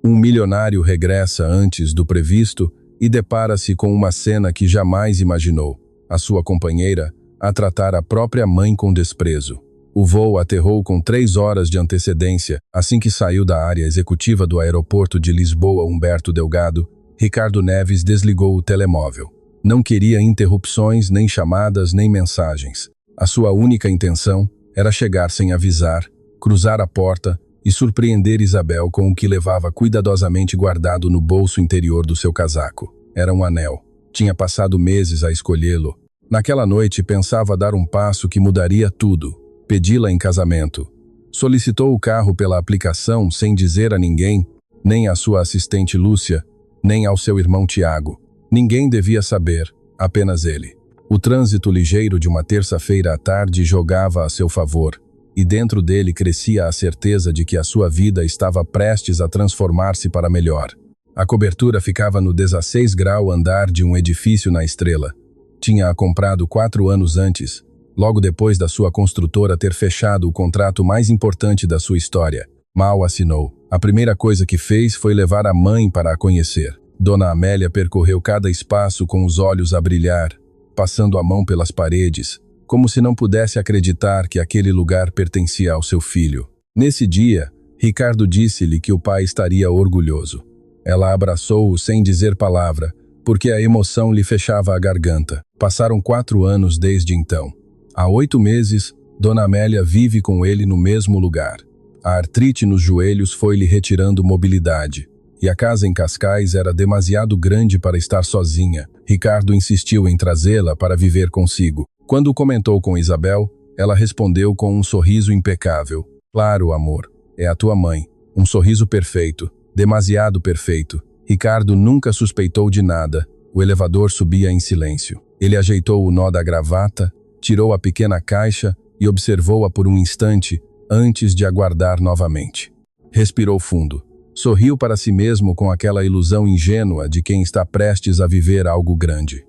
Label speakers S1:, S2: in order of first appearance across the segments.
S1: Um milionário regressa antes do previsto e depara-se com uma cena que jamais imaginou: a sua companheira a tratar a própria mãe com desprezo. O voo aterrou com 3 horas de antecedência. Assim que saiu da área executiva do aeroporto de Lisboa Humberto Delgado, Ricardo Neves desligou o telemóvel. Não queria interrupções, nem chamadas, nem mensagens. A sua única intenção era chegar sem avisar, cruzar a porta e surpreender Isabel com o que levava cuidadosamente guardado no bolso interior do seu casaco. Era um anel. Tinha passado meses a escolhê-lo. Naquela noite pensava dar um passo que mudaria tudo: pedi-la em casamento. Solicitou o carro pela aplicação sem dizer a ninguém, nem à sua assistente Lúcia, nem ao seu irmão Tiago. Ninguém devia saber, apenas ele. O trânsito ligeiro de uma terça-feira à tarde jogava a seu favor, e dentro dele crescia a certeza de que a sua vida estava prestes a transformar-se para melhor. A cobertura ficava no 16º andar de um edifício na Estrela. Tinha-a comprado 4 anos antes, logo depois da sua construtora ter fechado o contrato mais importante da sua história. Mal assinou. A primeira coisa que fez foi levar a mãe para a conhecer. Dona Amélia percorreu cada espaço com os olhos a brilhar, passando a mão pelas paredes, como se não pudesse acreditar que aquele lugar pertencia ao seu filho. Nesse dia, Ricardo disse-lhe que o pai estaria orgulhoso. Ela abraçou-o sem dizer palavra, porque a emoção lhe fechava a garganta. Passaram 4 anos desde então. Há 8 meses, Dona Amélia vive com ele no mesmo lugar. A artrite nos joelhos foi-lhe retirando mobilidade, e a casa em Cascais era demasiado grande para estar sozinha. Ricardo insistiu em trazê-la para viver consigo. Quando comentou com Isabel, ela respondeu com um sorriso impecável: "Claro, amor, é a tua mãe." Um sorriso perfeito, demasiado perfeito. Ricardo nunca suspeitou de nada. O elevador subia em silêncio. Ele ajeitou o nó da gravata, tirou a pequena caixa e observou-a por um instante antes de aguardar novamente. Respirou fundo. Sorriu para si mesmo com aquela ilusão ingênua de quem está prestes a viver algo grande.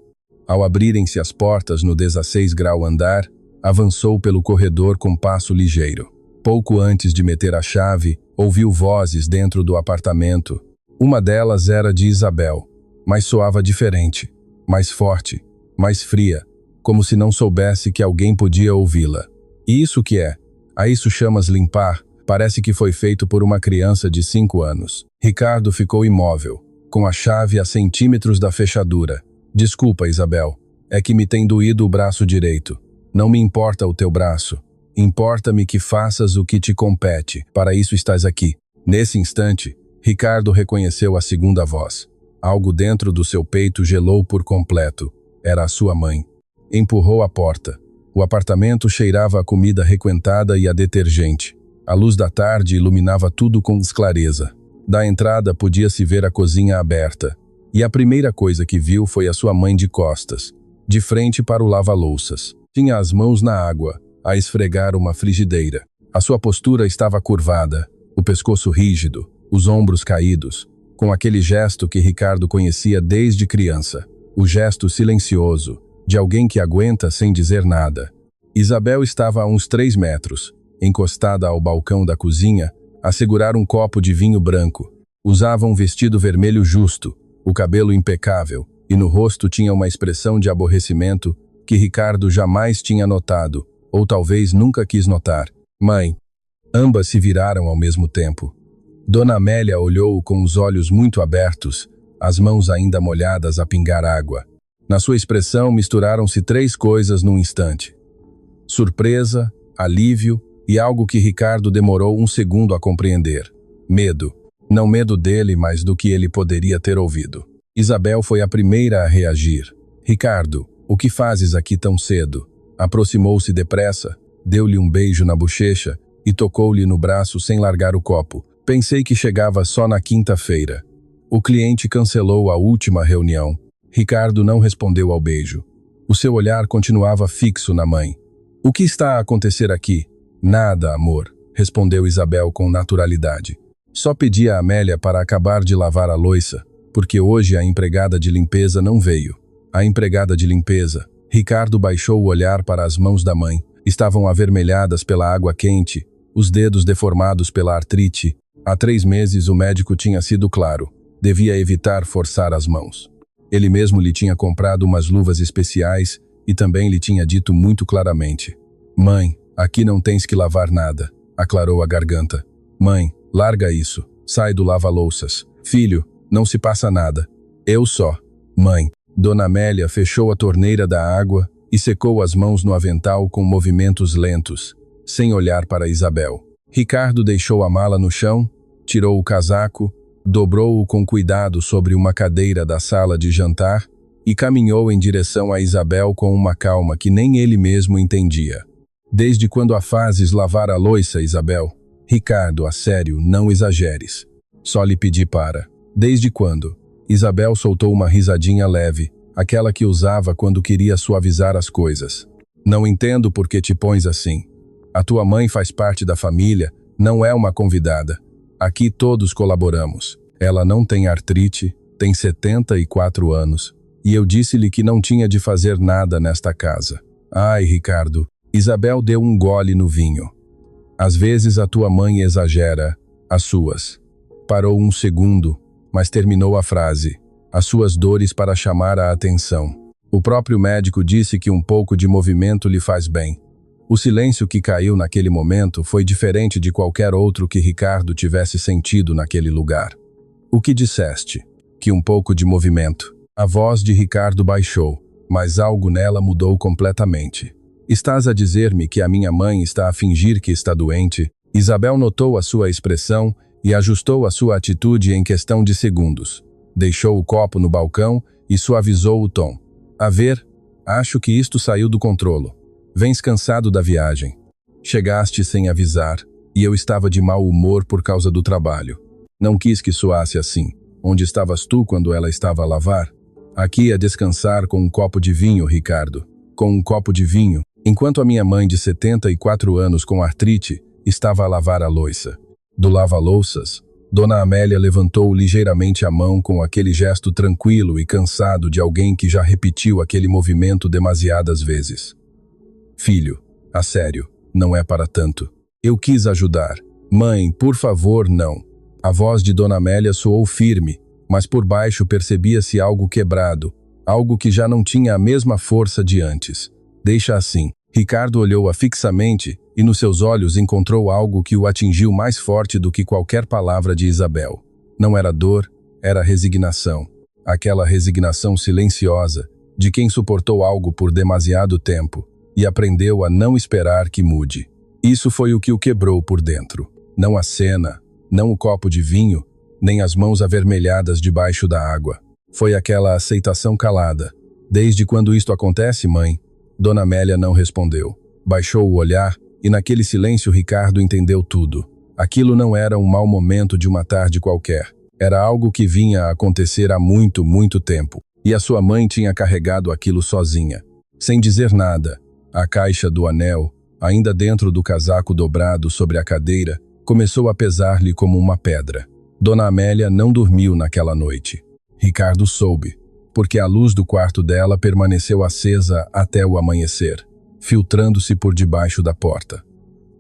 S1: Ao abrirem-se as portas no 16º andar, avançou pelo corredor com passo ligeiro. Pouco antes de meter a chave, ouviu vozes dentro do apartamento. Uma delas era de Isabel, mas soava diferente, mais forte, mais fria, como se não soubesse que alguém podia ouvi-la. "E isso que é? A isso chamas limpar? Parece que foi feito por uma criança de 5 anos. Ricardo ficou imóvel, com a chave a centímetros da fechadura. "Desculpa, Isabel, é que me tem doído o braço direito." "Não me importa o teu braço. Importa-me que faças o que te compete. Para isso estás aqui." Nesse instante, Ricardo reconheceu a segunda voz. Algo dentro do seu peito gelou por completo. Era a sua mãe. Empurrou a porta. O apartamento cheirava a comida requentada e a detergente. A luz da tarde iluminava tudo com clareza. Da entrada podia-se ver a cozinha aberta. E a primeira coisa que viu foi a sua mãe de costas, de frente para o lava-louças. Tinha as mãos na água, a esfregar uma frigideira. A sua postura estava curvada, o pescoço rígido, os ombros caídos, com aquele gesto que Ricardo conhecia desde criança. O gesto silencioso, de alguém que aguenta sem dizer nada. Isabel estava a uns 3 metros, encostada ao balcão da cozinha, a segurar um copo de vinho branco. Usava um vestido vermelho justo, o cabelo impecável, e no rosto tinha uma expressão de aborrecimento que Ricardo jamais tinha notado, ou talvez nunca quis notar. "Mãe." Ambas se viraram ao mesmo tempo. Dona Amélia olhou-o com os olhos muito abertos, as mãos ainda molhadas a pingar água. Na sua expressão misturaram-se 3 coisas num instante: surpresa, alívio e algo que Ricardo demorou um segundo a compreender: medo. Não medo dele, mas do que ele poderia ter ouvido. Isabel foi a primeira a reagir. "Ricardo, o que fazes aqui tão cedo?" Aproximou-se depressa, deu-lhe um beijo na bochecha e tocou-lhe no braço sem largar o copo. "Pensei que chegava só na quinta-feira." O cliente cancelou a última reunião. Ricardo não respondeu ao beijo. O seu olhar continuava fixo na mãe. "O que está a acontecer aqui?" "Nada, amor", respondeu Isabel com naturalidade. "Só pedi a Amélia para acabar de lavar a louça, porque hoje a empregada de limpeza não veio." A empregada de limpeza. Ricardo baixou o olhar para as mãos da mãe. Estavam avermelhadas pela água quente, os dedos deformados pela artrite, Há 3 meses o médico tinha sido claro. Devia evitar forçar as mãos. Ele mesmo lhe tinha comprado umas luvas especiais e também lhe tinha dito muito claramente: "Mãe, aqui não tens que lavar nada", aclarou a garganta. "Mãe, larga isso. Sai do lava-louças. Filho, não se passa nada. Eu só." "Mãe." Dona Amélia fechou a torneira da água e secou as mãos no avental com movimentos lentos, sem olhar para Isabel. Ricardo deixou a mala no chão, tirou o casaco, dobrou-o com cuidado sobre uma cadeira da sala de jantar e caminhou em direção a Isabel com uma calma que nem ele mesmo entendia. "Desde quando a fazes lavar a louça, Isabel?" "Ricardo, a sério, não exageres. Só lhe pedi para." "Desde quando?" Isabel soltou uma risadinha leve, aquela que usava quando queria suavizar as coisas. "Não entendo por que te pões assim. A tua mãe faz parte da família, não é uma convidada. Aqui todos colaboramos. Ela não tem artrite, tem 74 anos, e eu disse-lhe que não tinha de fazer nada nesta casa." "Ai, Ricardo." Isabel deu um gole no vinho. "Às vezes a tua mãe exagera, as suas." Parou um segundo, mas terminou a frase. "As suas dores para chamar a atenção. O próprio médico disse que um pouco de movimento lhe faz bem." O silêncio que caiu naquele momento foi diferente de qualquer outro que Ricardo tivesse sentido naquele lugar. "O que disseste?" "Que um pouco de movimento." A voz de Ricardo baixou, mas algo nela mudou completamente. "Estás a dizer-me que a minha mãe está a fingir que está doente?" Isabel notou a sua expressão e ajustou a sua atitude em questão de segundos. Deixou o copo no balcão e suavizou o tom. "A ver, acho que isto saiu do controlo. Vens cansado da viagem. Chegaste sem avisar, e eu estava de mau humor por causa do trabalho. Não quis que soasse assim. Onde estavas tu quando ela estava a lavar?" "Aqui a descansar com um copo de vinho, Ricardo." "Com um copo de vinho, enquanto a minha mãe de 74 anos com artrite estava a lavar a louça." Do lava-louças, Dona Amélia levantou ligeiramente a mão com aquele gesto tranquilo e cansado de alguém que já repetiu aquele movimento demasiadas vezes. "Filho, a sério, não é para tanto. Eu quis ajudar." "Mãe, por favor, não." A voz de Dona Amélia soou firme, mas por baixo percebia-se algo quebrado, algo que já não tinha a mesma força de antes. "Deixa assim." Ricardo olhou-a fixamente e nos seus olhos encontrou algo que o atingiu mais forte do que qualquer palavra de Isabel. Não era dor, era resignação. Aquela resignação silenciosa de quem suportou algo por demasiado tempo e aprendeu a não esperar que mude. Isso foi o que o quebrou por dentro. Não a cena, não o copo de vinho, nem as mãos avermelhadas debaixo da água. Foi aquela aceitação calada. "Desde quando isto acontece, mãe?" Dona Amélia não respondeu. Baixou o olhar e naquele silêncio Ricardo entendeu tudo. Aquilo não era um mau momento de uma tarde qualquer. Era algo que vinha a acontecer há muito, muito tempo. E a sua mãe tinha carregado aquilo sozinha. Sem dizer nada, a caixa do anel, ainda dentro do casaco dobrado sobre a cadeira, começou a pesar-lhe como uma pedra. Dona Amélia não dormiu naquela noite. Ricardo soube, porque a luz do quarto dela permaneceu acesa até o amanhecer, filtrando-se por debaixo da porta.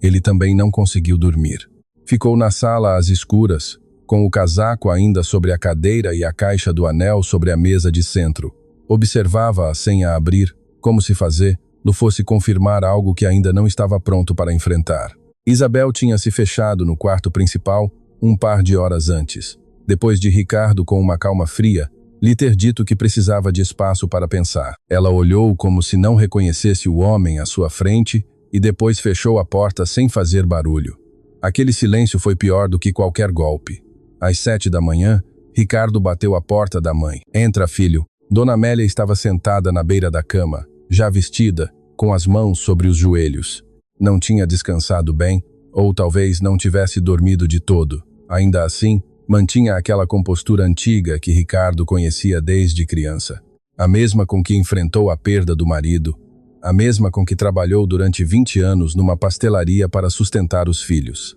S1: Ele também não conseguiu dormir. Ficou na sala às escuras, com o casaco ainda sobre a cadeira e a caixa do anel sobre a mesa de centro. Observava-a sem a abrir, como se fazê-lo fosse confirmar algo que ainda não estava pronto para enfrentar. Isabel tinha se fechado no quarto principal um par de horas antes, depois de Ricardo, com uma calma fria, lhe ter dito que precisava de espaço para pensar. Ela olhou como se não reconhecesse o homem à sua frente e depois fechou a porta sem fazer barulho. Aquele silêncio foi pior do que qualquer golpe. Às 7 da manhã, Ricardo bateu à porta da mãe. "Entra, filho." Dona Amélia estava sentada na beira da cama, já vestida, com as mãos sobre os joelhos. Não tinha descansado bem, ou talvez não tivesse dormido de todo. Ainda assim, mantinha aquela compostura antiga que Ricardo conhecia desde criança. A mesma com que enfrentou a perda do marido, a mesma com que trabalhou durante 20 anos numa pastelaria para sustentar os filhos.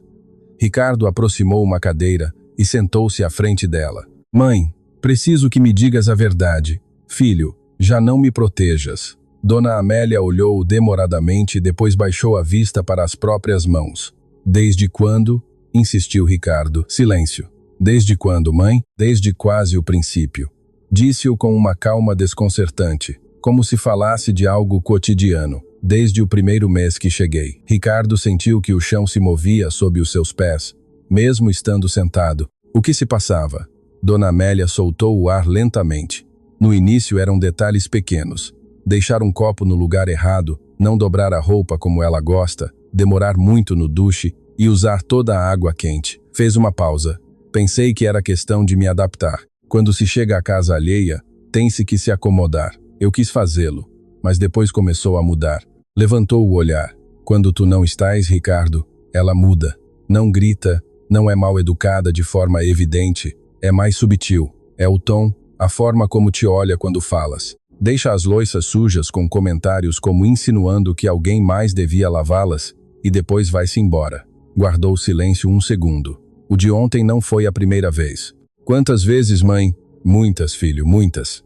S1: Ricardo aproximou uma cadeira e sentou-se à frente dela. "Mãe, preciso que me digas a verdade. Filho, já não me protejas." Dona Amélia olhou demoradamente e depois baixou a vista para as próprias mãos. "Desde quando?" insistiu Ricardo. Silêncio. Desde quando, mãe? Desde quase o princípio. Disse-o com uma calma desconcertante, como se falasse de algo cotidiano. Desde o primeiro mês que cheguei. Ricardo sentiu que o chão se movia sob os seus pés, mesmo estando sentado. O que se passava? Dona Amélia soltou o ar lentamente. No início eram detalhes pequenos. Deixar um copo no lugar errado, não dobrar a roupa como ela gosta, demorar muito no duche e usar toda a água quente. Fez uma pausa. Pensei que era questão de me adaptar. Quando se chega à casa alheia, tem-se que se acomodar. Eu quis fazê-lo, mas depois começou a mudar. Levantou o olhar. Quando tu não estás, Ricardo, ela muda. Não grita, não é mal educada de forma evidente, é mais sutil. É o tom, a forma como te olha quando falas. Deixa as louças sujas com comentários como insinuando que alguém mais devia lavá-las e depois vai-se embora. Guardou silêncio um segundo. O de ontem não foi a primeira vez. Quantas vezes, mãe? Muitas, filho, muitas.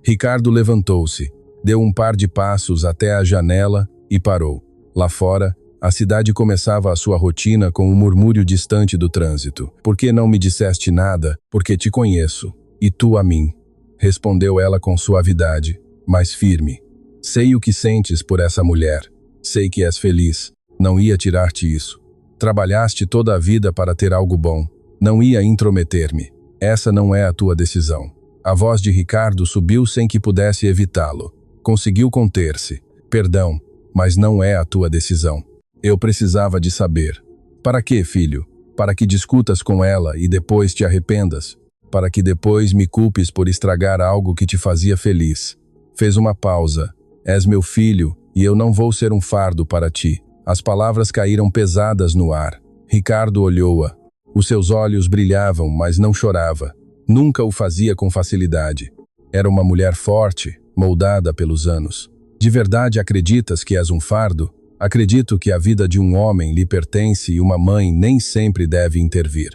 S1: Ricardo levantou-se. Deu um par de passos até a janela e parou. Lá fora, a cidade começava a sua rotina com um murmúrio distante do trânsito. Por que não me disseste nada? Porque te conheço. E tu a mim. Respondeu ela com suavidade, mas firme. Sei o que sentes por essa mulher. Sei que és feliz. Não ia tirar-te isso. Trabalhaste toda a vida para ter algo bom. Não ia intrometer-me. Essa não é a tua decisão. A voz de Ricardo subiu sem que pudesse evitá-lo. Conseguiu conter-se. Perdão, mas não é a tua decisão. Eu precisava de saber. Para quê, filho? Para que discutas com ela e depois te arrependas? Para que depois me culpes por estragar algo que te fazia feliz? Fez uma pausa. És meu filho e eu não vou ser um fardo para ti. As palavras caíram pesadas no ar. Ricardo olhou-a. Os seus olhos brilhavam, mas não chorava. Nunca o fazia com facilidade. Era uma mulher forte, moldada pelos anos. De verdade acreditas que és um fardo? Acredito que a vida de um homem lhe pertence e uma mãe nem sempre deve intervir.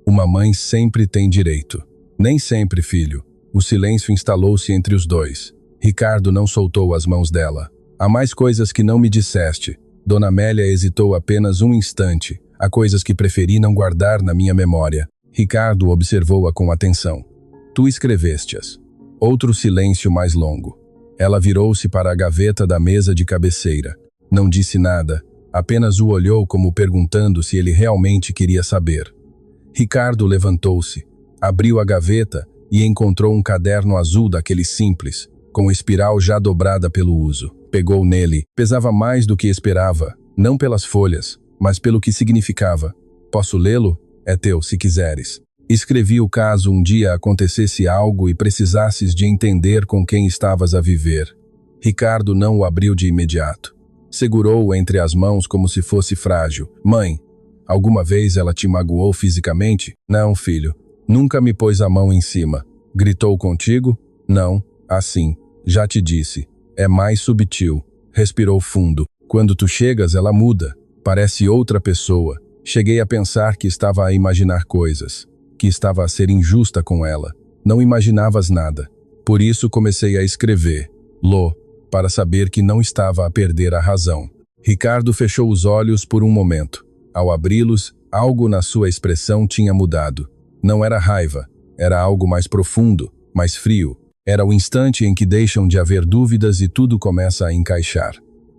S1: Uma mãe sempre tem direito. Nem sempre, filho. O silêncio instalou-se entre os dois. Ricardo não soltou as mãos dela. Há mais coisas que não me disseste. Dona Amélia hesitou apenas um instante. Há coisas que preferi não guardar na minha memória. Ricardo observou-a com atenção. Tu escreveste-as. Outro silêncio mais longo. Ela virou-se para a gaveta da mesa de cabeceira. Não disse nada, apenas o olhou como perguntando se ele realmente queria saber. Ricardo levantou-se, abriu a gaveta e encontrou um caderno azul daquele simples, com espiral já dobrada pelo uso. Pegou nele, pesava mais do que esperava, não pelas folhas, mas pelo que significava. Posso lê-lo? É teu, se quiseres. Escrevi o caso um dia acontecesse algo e precisasses de entender com quem estavas a viver. Ricardo não o abriu de imediato. Segurou-o entre as mãos como se fosse frágil. Mãe, alguma vez ela te magoou fisicamente? Não, filho. Nunca me pôs a mão em cima. Gritou contigo? Não. Assim. Já te disse. É mais subtil. Respirou fundo. Quando tu chegas, ela muda. Parece outra pessoa. Cheguei a pensar que estava a imaginar coisas. Que estava a ser injusta com ela. Não imaginavas nada. Por isso comecei a escrever. Lô, para saber que não estava a perder a razão. Ricardo fechou os olhos por um momento. Ao abri-los, algo na sua expressão tinha mudado. Não era raiva. Era algo mais profundo, mais frio. Era o instante em que deixam de haver dúvidas e tudo começa a encaixar.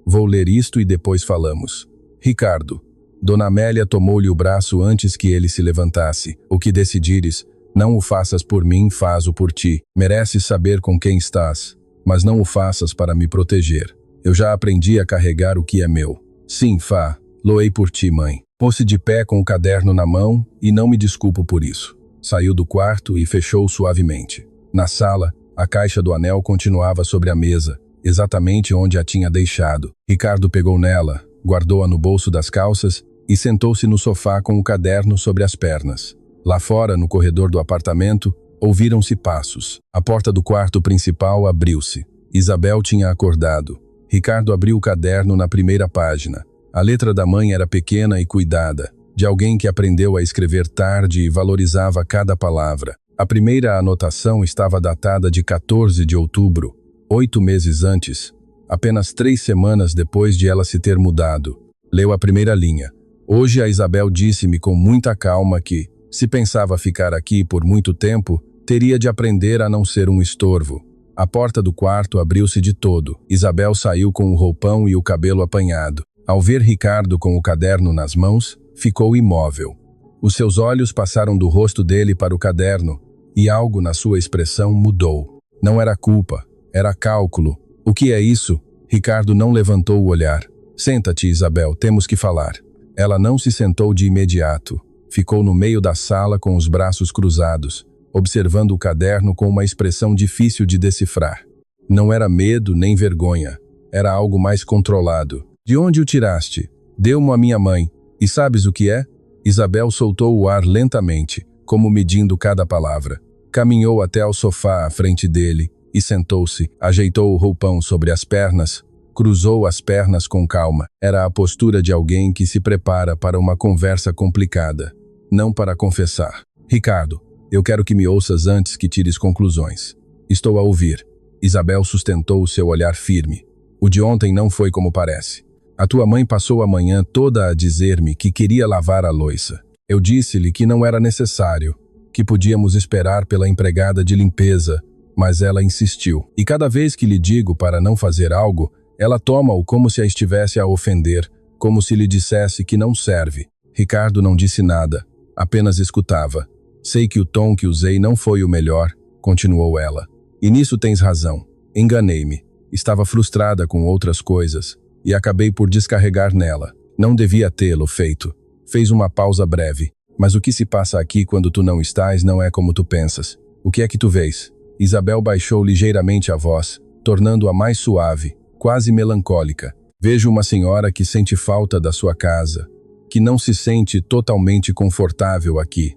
S1: Vou ler isto e depois falamos. Ricardo. Dona Amélia tomou-lhe o braço antes que ele se levantasse. O que decidires, não o faças por mim, faz-o por ti. Mereces saber com quem estás, mas não o faças para me proteger. Eu já aprendi a carregar o que é meu. Sim, Fá, loei por ti, mãe. Pôs-se de pé com o caderno na mão e não me desculpo por isso. Saiu do quarto e fechou suavemente. Na sala, a caixa do anel continuava sobre a mesa, exatamente onde a tinha deixado. Ricardo pegou nela, guardou-a no bolso das calças e sentou-se no sofá com o caderno sobre as pernas. Lá fora, no corredor do apartamento, ouviram-se passos. A porta do quarto principal abriu-se. Isabel tinha acordado. Ricardo abriu o caderno na primeira página. A letra da mãe era pequena e cuidada, de alguém que aprendeu a escrever tarde e valorizava cada palavra. A primeira anotação estava datada de 14 de outubro, 8 meses antes, apenas 3 semanas depois de ela se ter mudado. Leu a primeira linha. Hoje a Isabel disse-me com muita calma que, se pensava ficar aqui por muito tempo, teria de aprender a não ser um estorvo. A porta do quarto abriu-se de todo. Isabel saiu com o roupão e o cabelo apanhado. Ao ver Ricardo com o caderno nas mãos, ficou imóvel. Os seus olhos passaram do rosto dele para o caderno, e algo na sua expressão mudou. Não era culpa, era cálculo. O que é isso? Ricardo não levantou o olhar. Senta-te, Isabel, temos que falar. Ela não se sentou de imediato. Ficou no meio da sala com os braços cruzados, observando o caderno com uma expressão difícil de decifrar. Não era medo nem vergonha. Era algo mais controlado. De onde o tiraste? Deu-mo a minha mãe. E sabes o que é? Isabel soltou o ar lentamente, como medindo cada palavra. Caminhou até ao sofá à frente dele e sentou-se, ajeitou o roupão sobre as pernas, cruzou as pernas com calma. Era a postura de alguém que se prepara para uma conversa complicada, não para confessar. Ricardo, eu quero que me ouças antes que tires conclusões. Estou a ouvir. Isabel sustentou o seu olhar firme. O de ontem não foi como parece. A tua mãe passou a manhã toda a dizer-me que queria lavar a louça. Eu disse-lhe que não era necessário, que podíamos esperar pela empregada de limpeza, mas ela insistiu. E cada vez que lhe digo para não fazer algo, ela toma-o como se a estivesse a ofender, como se lhe dissesse que não serve. Ricardo não disse nada, apenas escutava. Sei que o tom que usei não foi o melhor, continuou ela. E nisso tens razão. Enganei-me. Estava frustrada com outras coisas, e acabei por descarregar nela. Não devia tê-lo feito. Fez uma pausa breve. Mas o que se passa aqui quando tu não estás não é como tu pensas. O que é que tu vês? Isabel baixou ligeiramente a voz, tornando-a mais suave, quase melancólica. Vejo uma senhora que sente falta da sua casa, que não se sente totalmente confortável aqui.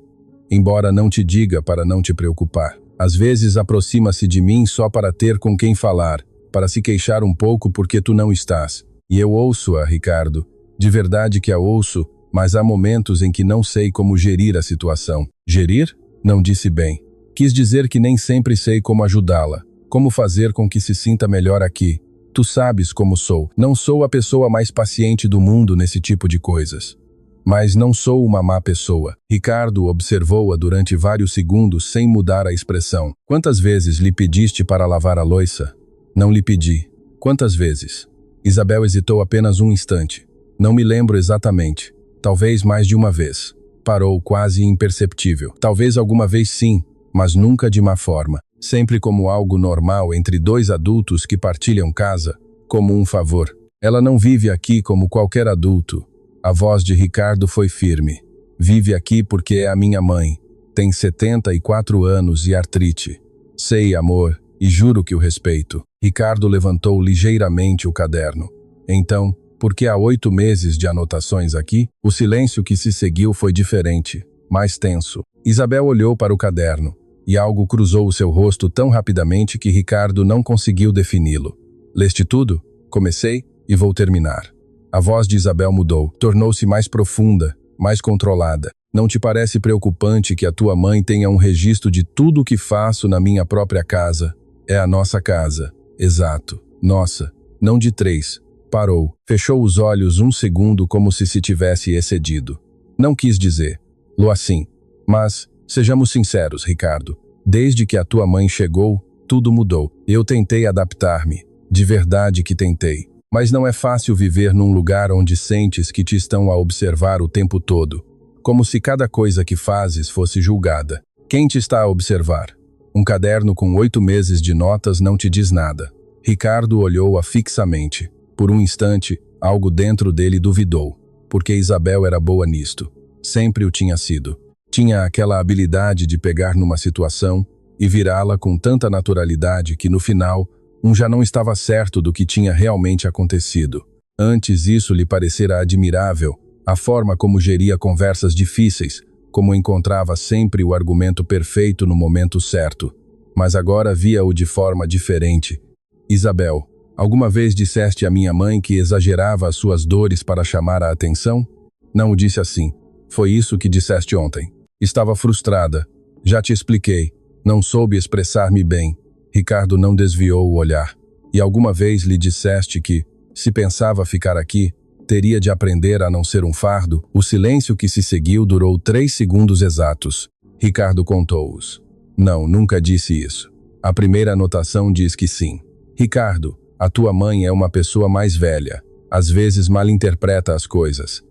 S1: Embora não te diga para não te preocupar. Às vezes aproxima-se de mim só para ter com quem falar, para se queixar um pouco porque tu não estás. E eu ouço-a, Ricardo. De verdade que a ouço, mas há momentos em que não sei como gerir a situação. Gerir? Não disse bem. Quis dizer que nem sempre sei como ajudá-la, como fazer com que se sinta melhor aqui. Tu sabes como sou. Não sou a pessoa mais paciente do mundo nesse tipo de coisas. Mas não sou uma má pessoa. Ricardo observou-a durante vários segundos sem mudar a expressão. Quantas vezes lhe pediste para lavar a louça? Não lhe pedi. Quantas vezes? Isabel hesitou apenas um instante. Não me lembro exatamente. Talvez mais de uma vez. Parou, quase imperceptível. Talvez alguma vez sim, mas nunca de má forma. Sempre como algo normal entre dois adultos que partilham casa, como um favor. Ela não vive aqui como qualquer adulto. A voz de Ricardo foi firme. Vive aqui porque é a minha mãe. Tem 74 anos e artrite. Sei, amor, e juro que o respeito. Ricardo levantou ligeiramente o caderno. Então, porque há 8 meses de anotações aqui, o silêncio que se seguiu foi diferente, mais tenso. Isabel olhou para o caderno, e algo cruzou o seu rosto tão rapidamente que Ricardo não conseguiu defini-lo. Leste tudo? Comecei e vou terminar. A voz de Isabel mudou, tornou-se mais profunda, mais controlada. Não te parece preocupante que a tua mãe tenha um registro de tudo o que faço na minha própria casa? É a nossa casa. Exato. Nossa. Não de 3. Parou. Fechou os olhos um segundo como se tivesse excedido. Não quis dizer-lo assim. Mas, sejamos sinceros, Ricardo. Desde que a tua mãe chegou, tudo mudou. Eu tentei adaptar-me. De verdade que tentei. Mas não é fácil viver num lugar onde sentes que te estão a observar o tempo todo. Como se cada coisa que fazes fosse julgada. Quem te está a observar? Um caderno com 8 meses de notas não te diz nada. Ricardo olhou-a fixamente. Por um instante, algo dentro dele duvidou. Porque Isabel era boa nisto. Sempre o tinha sido. Tinha aquela habilidade de pegar numa situação e virá-la com tanta naturalidade que, no final, já não estava certo do que tinha realmente acontecido. Antes isso lhe parecera admirável, a forma como geria conversas difíceis, como encontrava sempre o argumento perfeito no momento certo. Mas agora via-o de forma diferente. Isabel, alguma vez disseste à minha mãe que exagerava as suas dores para chamar a atenção? Não o disse assim. Foi isso que disseste ontem. Estava frustrada. Já te expliquei. Não soube expressar-me bem. Ricardo não desviou o olhar. E alguma vez lhe disseste que, se pensava ficar aqui, Teria de aprender a não ser um fardo. O silêncio que se seguiu durou 3 segundos exatos. Ricardo contou-os. Não, nunca disse isso. A primeira anotação diz que sim. Ricardo, a tua mãe é uma pessoa mais velha. Às vezes malinterpreta as coisas.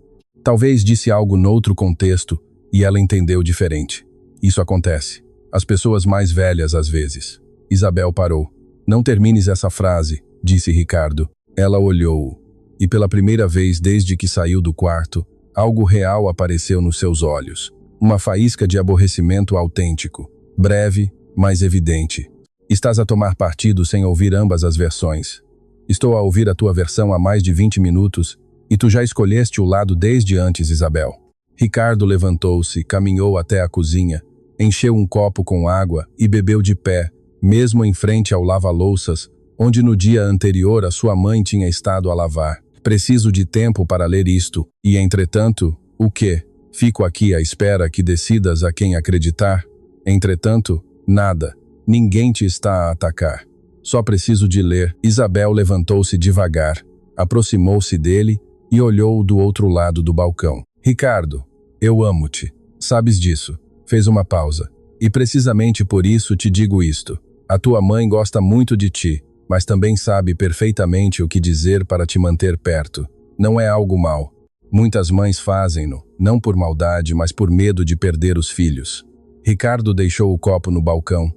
S1: Talvez disse algo noutro contexto e ela entendeu diferente. Isso acontece. As pessoas mais velhas às vezes. Isabel parou. Não termines essa frase, disse Ricardo. Ela olhou-o. E pela primeira vez desde que saiu do quarto, algo real apareceu nos seus olhos. Uma faísca de aborrecimento autêntico. Breve, mas evidente. Estás a tomar partido sem ouvir ambas as versões. Estou a ouvir a tua versão há mais de 20 minutos e tu já escolheste o lado desde antes, Isabel. Ricardo levantou-se, caminhou até a cozinha, encheu um copo com água e bebeu de pé, mesmo em frente ao lava-louças, onde no dia anterior a sua mãe tinha estado a lavar. Preciso de tempo para ler isto, e entretanto, o quê? Fico aqui à espera que decidas a quem acreditar? Entretanto, nada. Ninguém te está a atacar. Só preciso de ler. Isabel levantou-se devagar, aproximou-se dele e olhou do outro lado do balcão. Ricardo, eu amo-te. Sabes disso. Fez uma pausa. E precisamente por isso te digo isto. A tua mãe gosta muito de ti, mas também sabe perfeitamente o que dizer para te manter perto. Não é algo mau. Muitas mães fazem-no, não por maldade, mas por medo de perder os filhos. Ricardo deixou o copo no balcão.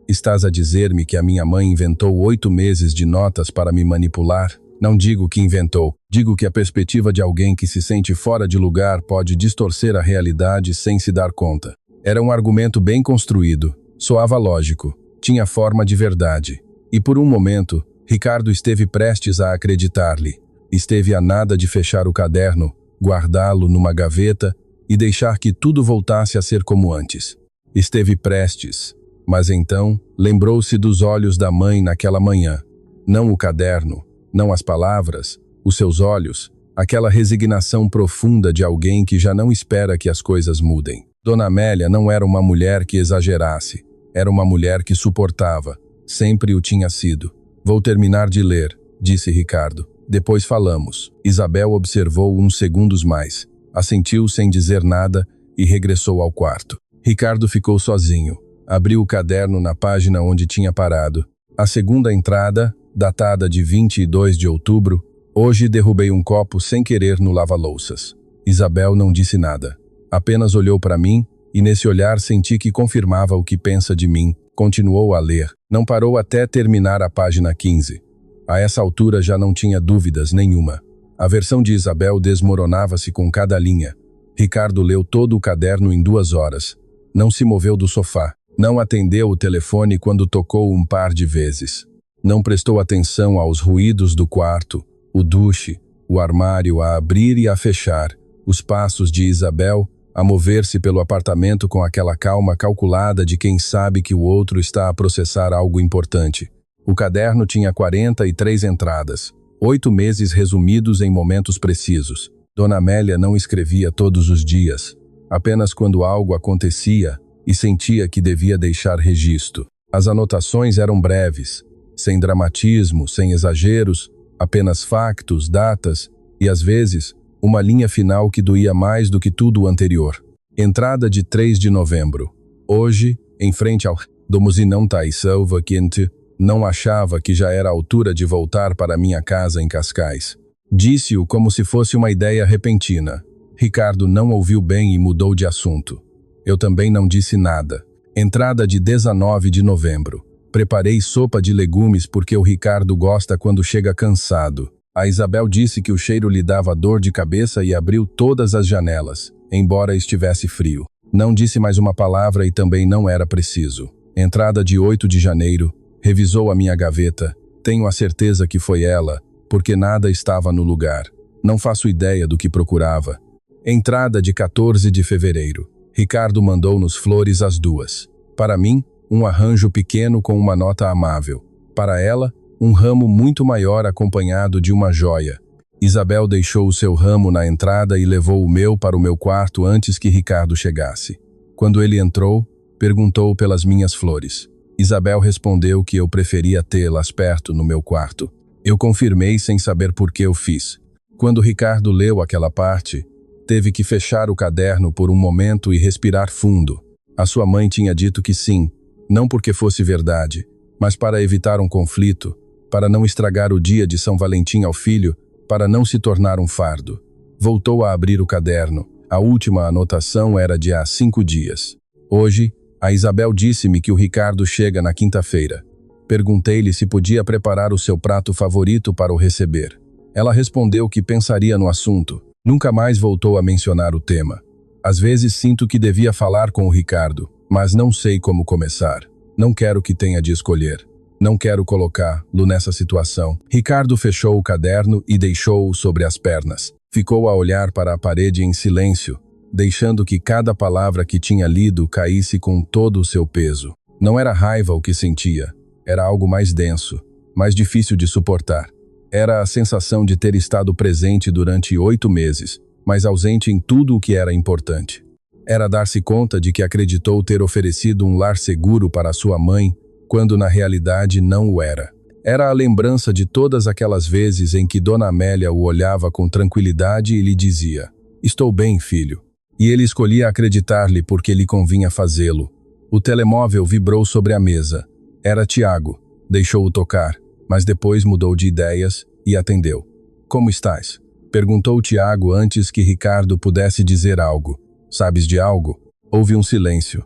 S1: Estás a dizer-me que a minha mãe inventou 8 meses de notas para me manipular? Não digo que inventou. Digo que a perspectiva de alguém que se sente fora de lugar pode distorcer a realidade sem se dar conta. Era um argumento bem construído. Soava lógico. Tinha forma de verdade. E por um momento, Ricardo esteve prestes a acreditar-lhe. Esteve a nada de fechar o caderno, guardá-lo numa gaveta e deixar que tudo voltasse a ser como antes. Esteve prestes, mas então lembrou-se dos olhos da mãe naquela manhã. Não o caderno, não as palavras, os seus olhos, aquela resignação profunda de alguém que já não espera que as coisas mudem. Dona Amélia não era uma mulher que exagerasse, era uma mulher que suportava. Sempre o tinha sido. Vou terminar de ler, disse Ricardo. Depois falamos. Isabel observou uns segundos mais. Assentiu sem dizer nada e regressou ao quarto. Ricardo ficou sozinho. Abriu o caderno na página onde tinha parado. A segunda entrada, datada de 22 de outubro, hoje derrubei um copo sem querer no lava-louças. Isabel não disse nada. Apenas olhou para mim e nesse olhar senti que confirmava o que pensa de mim. Continuou a ler. Não parou até terminar a página 15. A essa altura já não tinha dúvidas nenhuma. A versão de Isabel desmoronava-se com cada linha. Ricardo leu todo o caderno em 2 horas. Não se moveu do sofá. Não atendeu o telefone quando tocou um par de vezes. Não prestou atenção aos ruídos do quarto, o duche, o armário a abrir e a fechar, os passos de Isabel a mover-se pelo apartamento com aquela calma calculada de quem sabe que o outro está a processar algo importante. O caderno tinha 43 entradas, 8 meses resumidos em momentos precisos. Dona Amélia não escrevia todos os dias, apenas quando algo acontecia e sentia que devia deixar registro. As anotações eram breves, sem dramatismo, sem exageros, apenas factos, datas e, às vezes, uma linha final que doía mais do que tudo o anterior. Entrada de 3 de novembro. Hoje, em frente ao Domuzinão Taiselva Quente, não achava que já era a altura de voltar para minha casa em Cascais. Disse-o como se fosse uma ideia repentina. Ricardo não ouviu bem e mudou de assunto. Eu também não disse nada. Entrada de 19 de novembro. Preparei sopa de legumes porque o Ricardo gosta quando chega cansado. A Isabel disse que o cheiro lhe dava dor de cabeça e abriu todas as janelas, embora estivesse frio. Não disse mais uma palavra e também não era preciso. Entrada de 8 de janeiro. Revisou a minha gaveta. Tenho a certeza que foi ela, porque nada estava no lugar. Não faço ideia do que procurava. Entrada de 14 de fevereiro. Ricardo mandou-nos flores às 2. Para mim, um arranjo pequeno com uma nota amável. Para ela, um ramo muito maior acompanhado de uma joia. Isabel deixou o seu ramo na entrada e levou o meu para o meu quarto antes que Ricardo chegasse. Quando ele entrou, perguntou pelas minhas flores. Isabel respondeu que eu preferia tê-las perto no meu quarto. Eu confirmei sem saber por que eu fiz. Quando Ricardo leu aquela parte, teve que fechar o caderno por um momento e respirar fundo. A sua mãe tinha dito que sim, não porque fosse verdade, mas para evitar um conflito, para não estragar o dia de São Valentim ao filho, para não se tornar um fardo. Voltou a abrir o caderno. A última anotação era de há 5 dias. Hoje, a Isabel disse-me que o Ricardo chega na quinta-feira. Perguntei-lhe se podia preparar o seu prato favorito para o receber. Ela respondeu que pensaria no assunto. Nunca mais voltou a mencionar o tema. Às vezes sinto que devia falar com o Ricardo, mas não sei como começar. Não quero que tenha de escolher. Não quero colocá-lo nessa situação. Ricardo fechou o caderno e deixou-o sobre as pernas. Ficou a olhar para a parede em silêncio, deixando que cada palavra que tinha lido caísse com todo o seu peso. Não era raiva o que sentia. Era algo mais denso, mais difícil de suportar. Era a sensação de ter estado presente durante 8 meses, mas ausente em tudo o que era importante. Era dar-se conta de que acreditou ter oferecido um lar seguro para sua mãe, quando na realidade não o era. Era a lembrança de todas aquelas vezes em que Dona Amélia o olhava com tranquilidade e lhe dizia: "Estou bem, filho." E ele escolhia acreditar-lhe porque lhe convinha fazê-lo. O telemóvel vibrou sobre a mesa. Era Tiago. Deixou-o tocar, mas depois mudou de ideias e atendeu. "Como estás?" perguntou Tiago antes que Ricardo pudesse dizer algo. "Sabes de algo?" Houve um silêncio.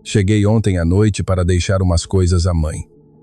S1: "Cheguei ontem à noite para deixar umas coisas à mãe."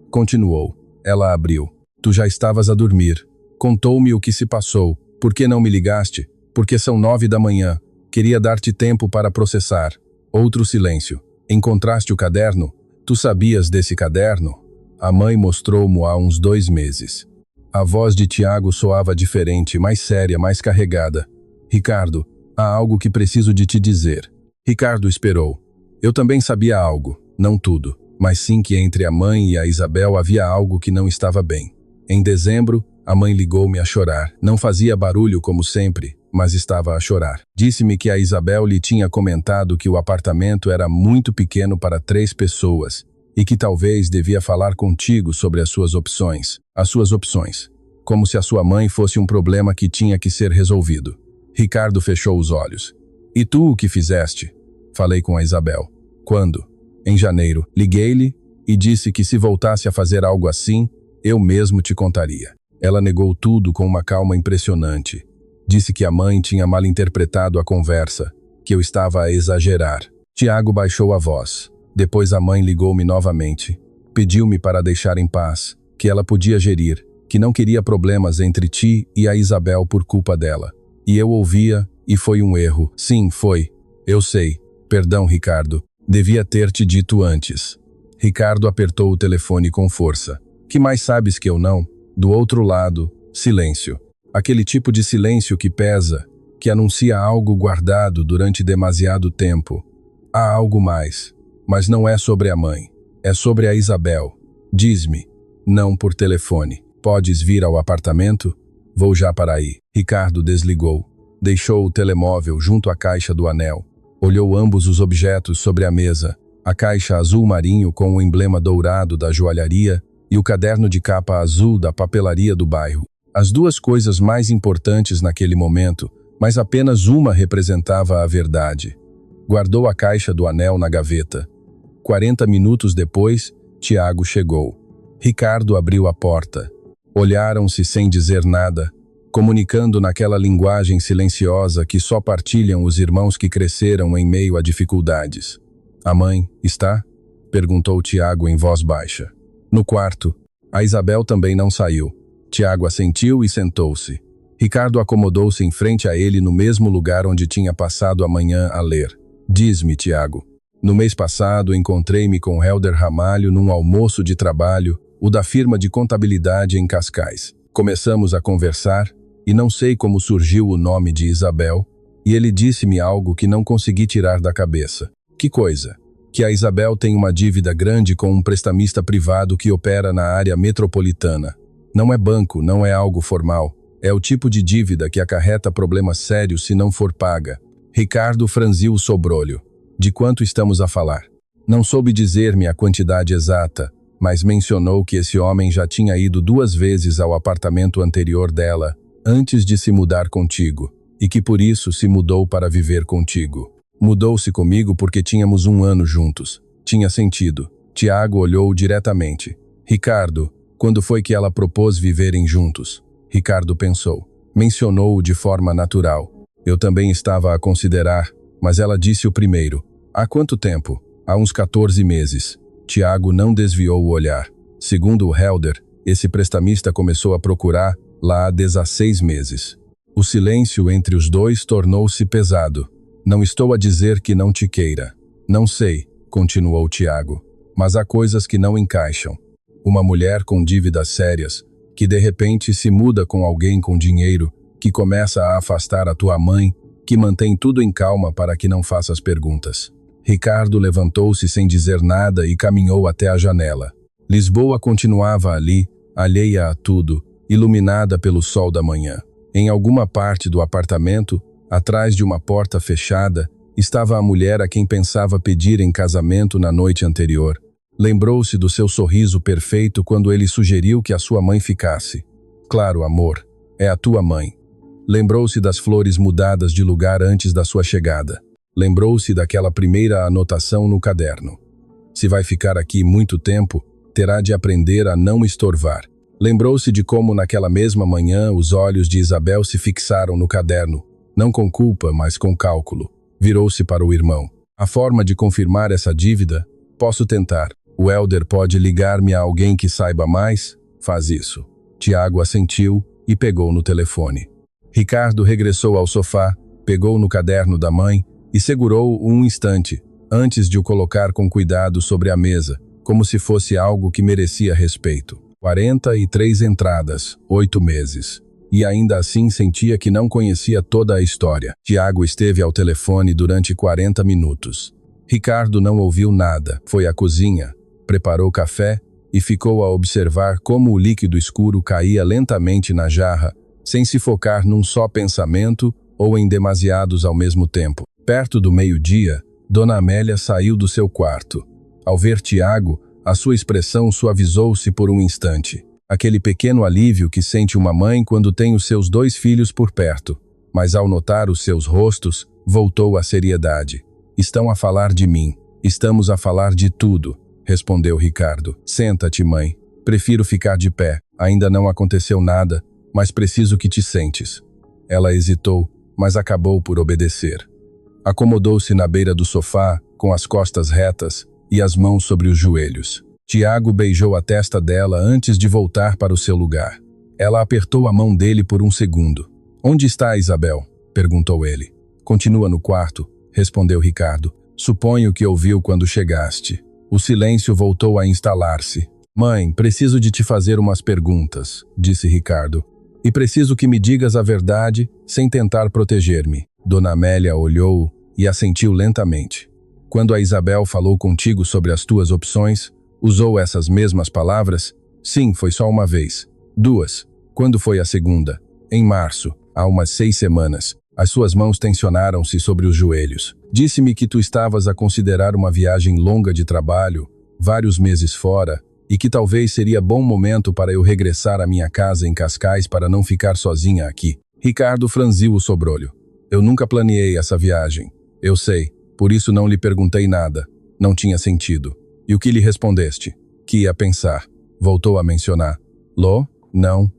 S1: Continuou. Ela abriu. "Tu já estavas a dormir. Contou-me o que se passou. Por que não me ligaste? Porque são 9 da manhã. Queria dar-te tempo para processar." Outro silêncio. "Encontraste o caderno? Tu sabias desse caderno?" A mãe mostrou-mo há uns 2 meses. A voz de Tiago soava diferente, mais séria, mais carregada. "Ricardo, há algo que preciso de te dizer." Ricardo esperou. Eu também sabia algo, não tudo, mas sim que entre a mãe e a Isabel havia algo que não estava bem. Em dezembro, a mãe ligou-me a chorar. Não fazia barulho como sempre, mas estava a chorar. Disse-me que a Isabel lhe tinha comentado que o apartamento era muito pequeno para 3 pessoas e que talvez devia falar contigo sobre as suas opções. As suas opções. Como se a sua mãe fosse um problema que tinha que ser resolvido. Ricardo fechou os olhos. "E tu o que fizeste?" Falei com a Isabel. "Quando?" "Em janeiro. Liguei-lhe e disse que se voltasse a fazer algo assim, eu mesmo te contaria." Ela negou tudo com uma calma impressionante. Disse que a mãe tinha mal interpretado a conversa, que eu estava a exagerar. Tiago baixou a voz. Depois a mãe ligou-me novamente. Pediu-me para deixar em paz, que ela podia gerir, que não queria problemas entre ti e a Isabel por culpa dela. E eu ouvia, e foi um erro. Sim, foi. Eu sei. Perdão, Ricardo. Devia ter te dito antes. Ricardo apertou o telefone com força. Que mais sabes que eu não? Do outro lado, silêncio. Aquele tipo de silêncio que pesa, que anuncia algo guardado durante demasiado tempo. Há algo mais, mas não é sobre a mãe. É sobre a Isabel. Diz-me. Não por telefone. Podes vir ao apartamento? Vou já para aí. Ricardo desligou. Deixou o telemóvel junto à caixa do anel. Olhou ambos os objetos sobre a mesa. A caixa azul marinho com o emblema dourado da joalharia e o caderno de capa azul da papelaria do bairro. As 2 coisas mais importantes naquele momento, mas apenas uma representava a verdade. Guardou a caixa do anel na gaveta. 40 minutos depois, Tiago chegou. Ricardo abriu a porta. Olharam-se sem dizer nada, comunicando naquela linguagem silenciosa que só partilham os irmãos que cresceram em meio a dificuldades. "A mãe está?" perguntou Tiago em voz baixa. "No quarto." A Isabel também não saiu. Tiago assentiu e sentou-se. Ricardo acomodou-se em frente a ele no mesmo lugar onde tinha passado a manhã a ler. "Diz-me, Tiago. No mês passado encontrei-me com Helder Ramalho num almoço de trabalho, o da firma de contabilidade em Cascais. Começamos a conversar e não sei como surgiu o nome de Isabel, e ele disse-me algo que não consegui tirar da cabeça. Que coisa? Que a Isabel tem uma dívida grande com um prestamista privado que opera na área metropolitana. Não é banco, não é algo formal. É o tipo de dívida que acarreta problemas sérios se não for paga. Ricardo franziu o sobrolho. De quanto estamos a falar? Não soube dizer-me a quantidade exata, mas mencionou que esse homem já tinha ido 2 vezes ao apartamento anterior dela antes de se mudar contigo, e que por isso se mudou para viver contigo. Mudou-se comigo porque tínhamos 1 ano juntos. Tinha sentido. Tiago olhou diretamente. Ricardo, quando foi que ela propôs viverem juntos? Ricardo pensou. Mencionou-o de forma natural. Eu também estava a considerar, mas ela disse o primeiro. Há quanto tempo? Há uns 14 meses. Tiago não desviou o olhar. Segundo o Helder, esse prestamista começou a procurar lá há 16 meses. O silêncio entre os dois tornou-se pesado. Não estou a dizer que não te queira. Não sei, continuou Tiago, mas há coisas que não encaixam. Uma mulher com dívidas sérias, que de repente se muda com alguém com dinheiro, que começa a afastar a tua mãe, que mantém tudo em calma para que não faças perguntas. Ricardo levantou-se sem dizer nada e caminhou até a janela. Lisboa continuava ali, alheia a tudo, iluminada pelo sol da manhã. Em alguma parte do apartamento, atrás de uma porta fechada, estava a mulher a quem pensava pedir em casamento na noite anterior. Lembrou-se do seu sorriso perfeito quando ele sugeriu que a sua mãe ficasse. Claro, amor, é a tua mãe. Lembrou-se das flores mudadas de lugar antes da sua chegada. Lembrou-se daquela primeira anotação no caderno. Se vai ficar aqui muito tempo, terá de aprender a não estorvar. Lembrou-se de como naquela mesma manhã os olhos de Isabel se fixaram no caderno, não com culpa, mas com cálculo. Virou-se para o irmão. A forma de confirmar essa dívida? Posso tentar. O Helder pode ligar-me a alguém que saiba mais? Faz isso. Tiago assentiu e pegou no telefone. Ricardo regressou ao sofá, pegou no caderno da mãe e segurou-o um instante, antes de o colocar com cuidado sobre a mesa, como se fosse algo que merecia respeito. 43 entradas, 8 meses. E ainda assim sentia que não conhecia toda a história. Tiago esteve ao telefone durante 40 minutos. Ricardo não ouviu nada. Foi à cozinha, preparou café e ficou a observar como o líquido escuro caía lentamente na jarra, sem se focar num só pensamento ou em demasiados ao mesmo tempo. Perto do meio-dia, Dona Amélia saiu do seu quarto. Ao ver Tiago, a sua expressão suavizou-se por um instante. Aquele pequeno alívio que sente uma mãe quando tem os seus 2 filhos por perto. Mas ao notar os seus rostos, voltou à seriedade. Estão a falar de mim. Estamos a falar de tudo, respondeu Ricardo. Senta-te, mãe. Prefiro ficar de pé. Ainda não aconteceu nada, mas preciso que te sentes. Ela hesitou, mas acabou por obedecer. Acomodou-se na beira do sofá, com as costas retas e as mãos sobre os joelhos. Tiago beijou a testa dela antes de voltar para o seu lugar. Ela apertou a mão dele por um segundo. Onde está Isabel? Perguntou ele. Continua no quarto, respondeu Ricardo. Suponho que ouviu quando chegaste. O silêncio voltou a instalar-se. Mãe, preciso de te fazer umas perguntas, disse Ricardo. E preciso que me digas a verdade sem tentar proteger-me. Dona Amélia olhou e assentiu lentamente. Quando a Isabel falou contigo sobre as tuas opções, usou essas mesmas palavras? Sim, foi só uma vez. 2. Quando foi a segunda? Em março, há umas 6 semanas. As suas mãos tensionaram-se sobre os joelhos. Disse-me que tu estavas a considerar uma viagem longa de trabalho, vários meses fora, e que talvez seria bom momento para eu regressar à minha casa em Cascais para não ficar sozinha aqui. Ricardo franziu o sobrolho. Eu nunca planeei essa viagem. Eu sei, por isso não lhe perguntei nada. Não tinha sentido. E o que lhe respondeste? Que ia pensar. Voltou a mencionar. Lô? Não.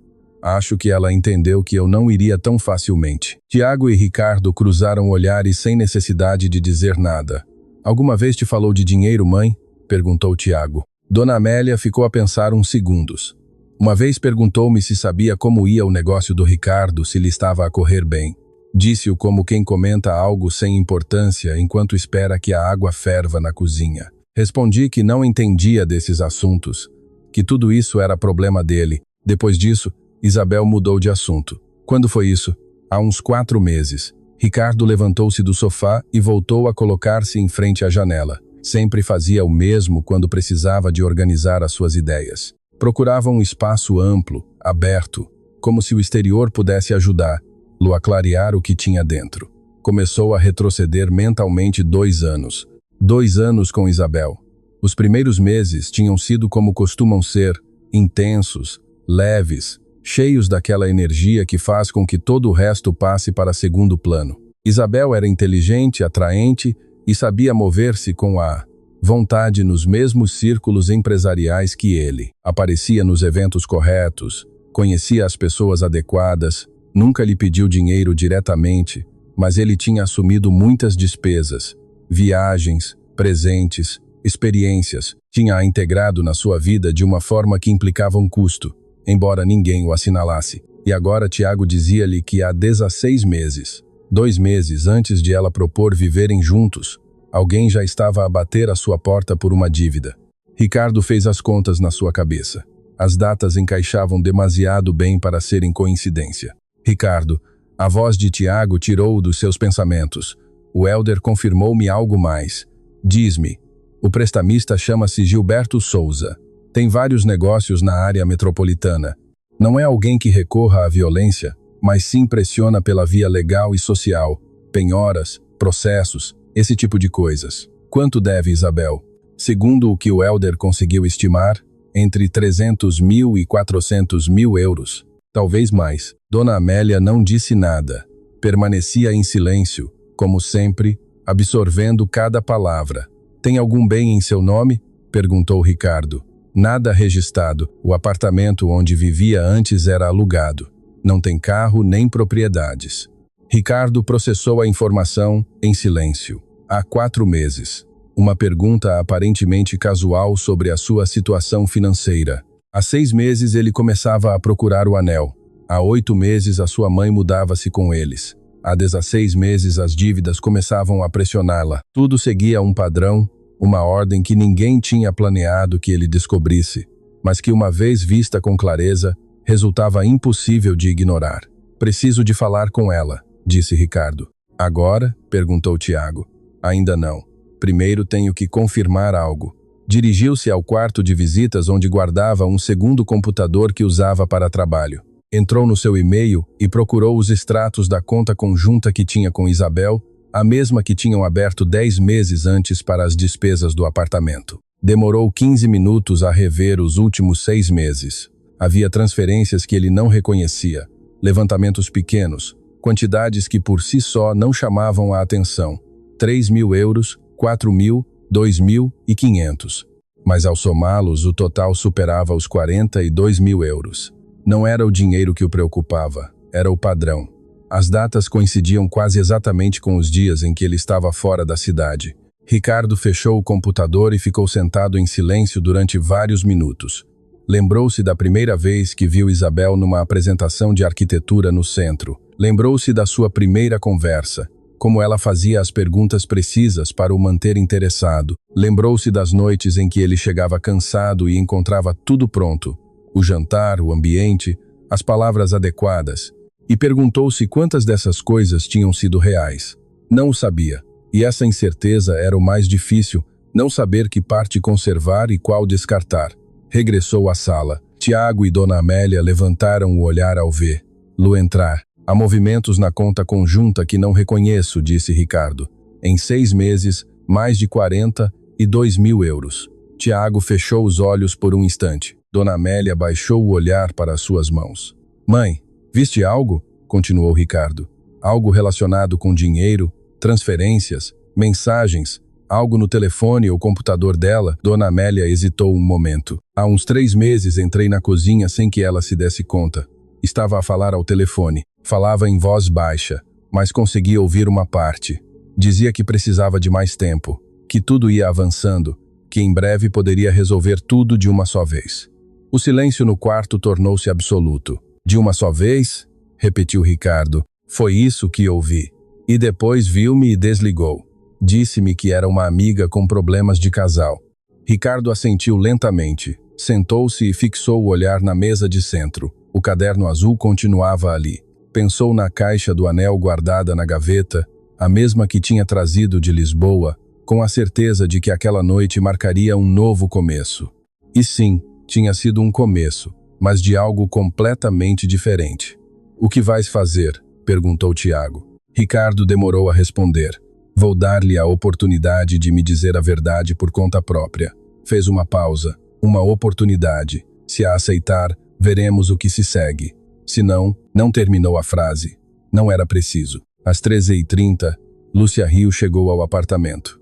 S1: Acho que ela entendeu que eu não iria tão facilmente. Tiago e Ricardo cruzaram olhares sem necessidade de dizer nada. Alguma vez te falou de dinheiro, mãe? Perguntou Tiago. Dona Amélia ficou a pensar uns segundos. Uma vez perguntou-me se sabia como ia o negócio do Ricardo, se lhe estava a correr bem. Disse-o como quem comenta algo sem importância enquanto espera que a água ferva na cozinha. Respondi que não entendia desses assuntos, que tudo isso era problema dele. Depois disso, Isabel mudou de assunto. Quando foi isso? Há uns 4 meses. Ricardo levantou-se do sofá e voltou a colocar-se em frente à janela. Sempre fazia o mesmo quando precisava de organizar as suas ideias. Procurava um espaço amplo, aberto, como se o exterior pudesse ajudá-lo a clarear o que tinha dentro. Começou a retroceder mentalmente 2 anos. 2 anos com Isabel. Os primeiros meses tinham sido como costumam ser, intensos, leves, cheios daquela energia que faz com que todo o resto passe para segundo plano. Isabel era inteligente, atraente e sabia mover-se com a vontade nos mesmos círculos empresariais que ele. Aparecia nos eventos corretos, conhecia as pessoas adequadas, nunca lhe pediu dinheiro diretamente, mas ele tinha assumido muitas despesas, viagens, presentes, experiências, tinha-a integrado na sua vida de uma forma que implicava um custo, embora ninguém o assinalasse. E agora Tiago dizia-lhe que há 16 meses, 2 meses antes de ela propor viverem juntos, alguém já estava a bater à sua porta por uma dívida. Ricardo fez as contas na sua cabeça. As datas encaixavam demasiado bem para serem coincidência. Ricardo, a voz de Tiago tirou-o dos seus pensamentos. O Hélder confirmou-me algo mais. Diz-me, o prestamista chama-se Gilberto Souza. Tem vários negócios na área metropolitana. Não é alguém que recorra à violência, mas sim pressiona pela via legal e social, penhoras, processos, esse tipo de coisas. Quanto deve Isabel? Segundo o que o Hélder conseguiu estimar, entre 300 mil e 400 mil euros. Talvez mais. Dona Amélia não disse nada. Permanecia em silêncio, como sempre, absorvendo cada palavra. Tem algum bem em seu nome? Perguntou Ricardo. Nada registrado. O apartamento onde vivia antes era alugado. Não tem carro nem propriedades. Ricardo processou a informação em silêncio. Há 4 meses. Uma pergunta aparentemente casual sobre a sua situação financeira. Há 6 meses ele começava a procurar o anel. Há 8 meses a sua mãe mudava-se com eles. Há 16 meses as dívidas começavam a pressioná-la. Tudo seguia um padrão, uma ordem que ninguém tinha planeado que ele descobrisse, mas que uma vez vista com clareza, resultava impossível de ignorar. Preciso de falar com ela, disse Ricardo. Agora? Perguntou Tiago. Ainda não. Primeiro tenho que confirmar algo. Dirigiu-se ao quarto de visitas onde guardava um segundo computador que usava para trabalho. Entrou no seu e-mail e procurou os extratos da conta conjunta que tinha com Isabel, a mesma que tinham aberto 10 meses antes para as despesas do apartamento. Demorou 15 minutos a rever os últimos 6 meses. Havia transferências que ele não reconhecia, levantamentos pequenos, quantidades que por si só não chamavam a atenção. 3 mil euros, 4 mil, 2.000 e 500. Mas ao somá-los, o total superava os 42 mil euros. Não era o dinheiro que o preocupava, era o padrão. As datas coincidiam quase exatamente com os dias em que ele estava fora da cidade. Ricardo fechou o computador e ficou sentado em silêncio durante vários minutos. Lembrou-se da primeira vez que viu Isabel numa apresentação de arquitetura no centro. Lembrou-se da sua primeira conversa, como ela fazia as perguntas precisas para o manter interessado. Lembrou-se das noites em que ele chegava cansado e encontrava tudo pronto. O jantar, o ambiente, as palavras adequadas. E perguntou-se quantas dessas coisas tinham sido reais. Não o sabia. E essa incerteza era o mais difícil, não saber que parte conservar e qual descartar. Regressou à sala. Tiago e Dona Amélia levantaram o olhar ao vê-lo entrar. Há movimentos na conta conjunta que não reconheço, disse Ricardo. Em 6 meses, mais de 42 mil euros. Tiago fechou os olhos por um instante. Dona Amélia baixou o olhar para as suas mãos. Mãe, viste algo? Continuou Ricardo. Algo relacionado com dinheiro, transferências, mensagens, algo no telefone ou computador dela? Dona Amélia hesitou um momento. Há uns 3 meses entrei na cozinha sem que ela se desse conta. Estava a falar ao telefone. Falava em voz baixa, mas conseguia ouvir uma parte. Dizia que precisava de mais tempo, que tudo ia avançando, que em breve poderia resolver tudo de uma só vez. O silêncio no quarto tornou-se absoluto. De uma só vez? Repetiu Ricardo. Foi isso que ouvi. E depois viu-me e desligou. Disse-me que era uma amiga com problemas de casal. Ricardo assentiu lentamente. Sentou-se e fixou o olhar na mesa de centro. O caderno azul continuava ali. Pensou na caixa do anel guardada na gaveta, a mesma que tinha trazido de Lisboa, com a certeza de que aquela noite marcaria um novo começo. E sim, tinha sido um começo, mas de algo completamente diferente. O que vais fazer? Perguntou Tiago. Ricardo demorou a responder. Vou dar-lhe a oportunidade de me dizer a verdade por conta própria. Fez uma pausa. Uma oportunidade. Se a aceitar, Veremos o que se segue. Se não, não terminou a frase. Não era preciso. Às 13h30, Lúcia Rio chegou ao apartamento.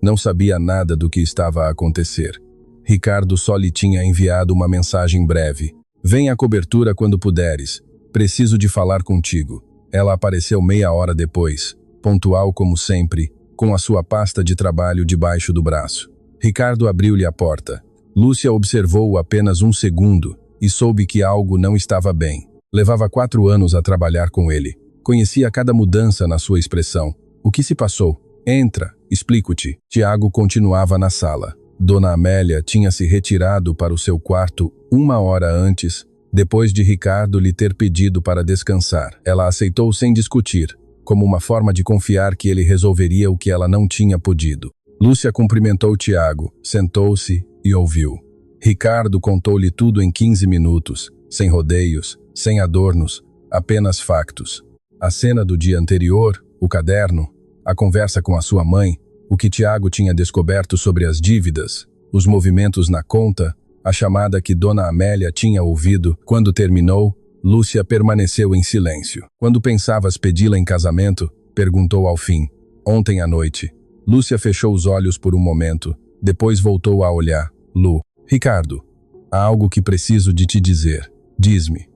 S1: Não sabia nada do que estava a acontecer. Ricardo só lhe tinha enviado uma mensagem breve. Venha à cobertura quando puderes. Preciso de falar contigo. Ela apareceu meia hora depois, pontual como sempre, com a sua pasta de trabalho debaixo do braço. Ricardo abriu-lhe a porta. Lúcia observou-o apenas um segundo e soube que algo não estava bem. Levava 4 anos a trabalhar com ele. Conhecia cada mudança na sua expressão. O que se passou? Entra, explico-te. Tiago continuava na sala. Dona Amélia tinha se retirado para o seu quarto 1 hora antes, depois de Ricardo lhe ter pedido para descansar. Ela aceitou sem discutir, como uma forma de confiar que ele resolveria o que ela não tinha podido. Lúcia cumprimentou Tiago, sentou-se e ouviu. Ricardo contou-lhe tudo em 15 minutos, sem rodeios, sem adornos, apenas factos. A cena do dia anterior, o caderno, a conversa com a sua mãe, o que Tiago tinha descoberto sobre as dívidas, os movimentos na conta, a chamada que Dona Amélia tinha ouvido. Quando terminou, Lúcia permaneceu em silêncio. Quando pensavas pedi-la em casamento? Perguntou ao fim. Ontem à noite. Lúcia fechou os olhos por um momento, depois voltou a olhar. Lu. Ricardo, há algo que preciso de te dizer. Diz-me.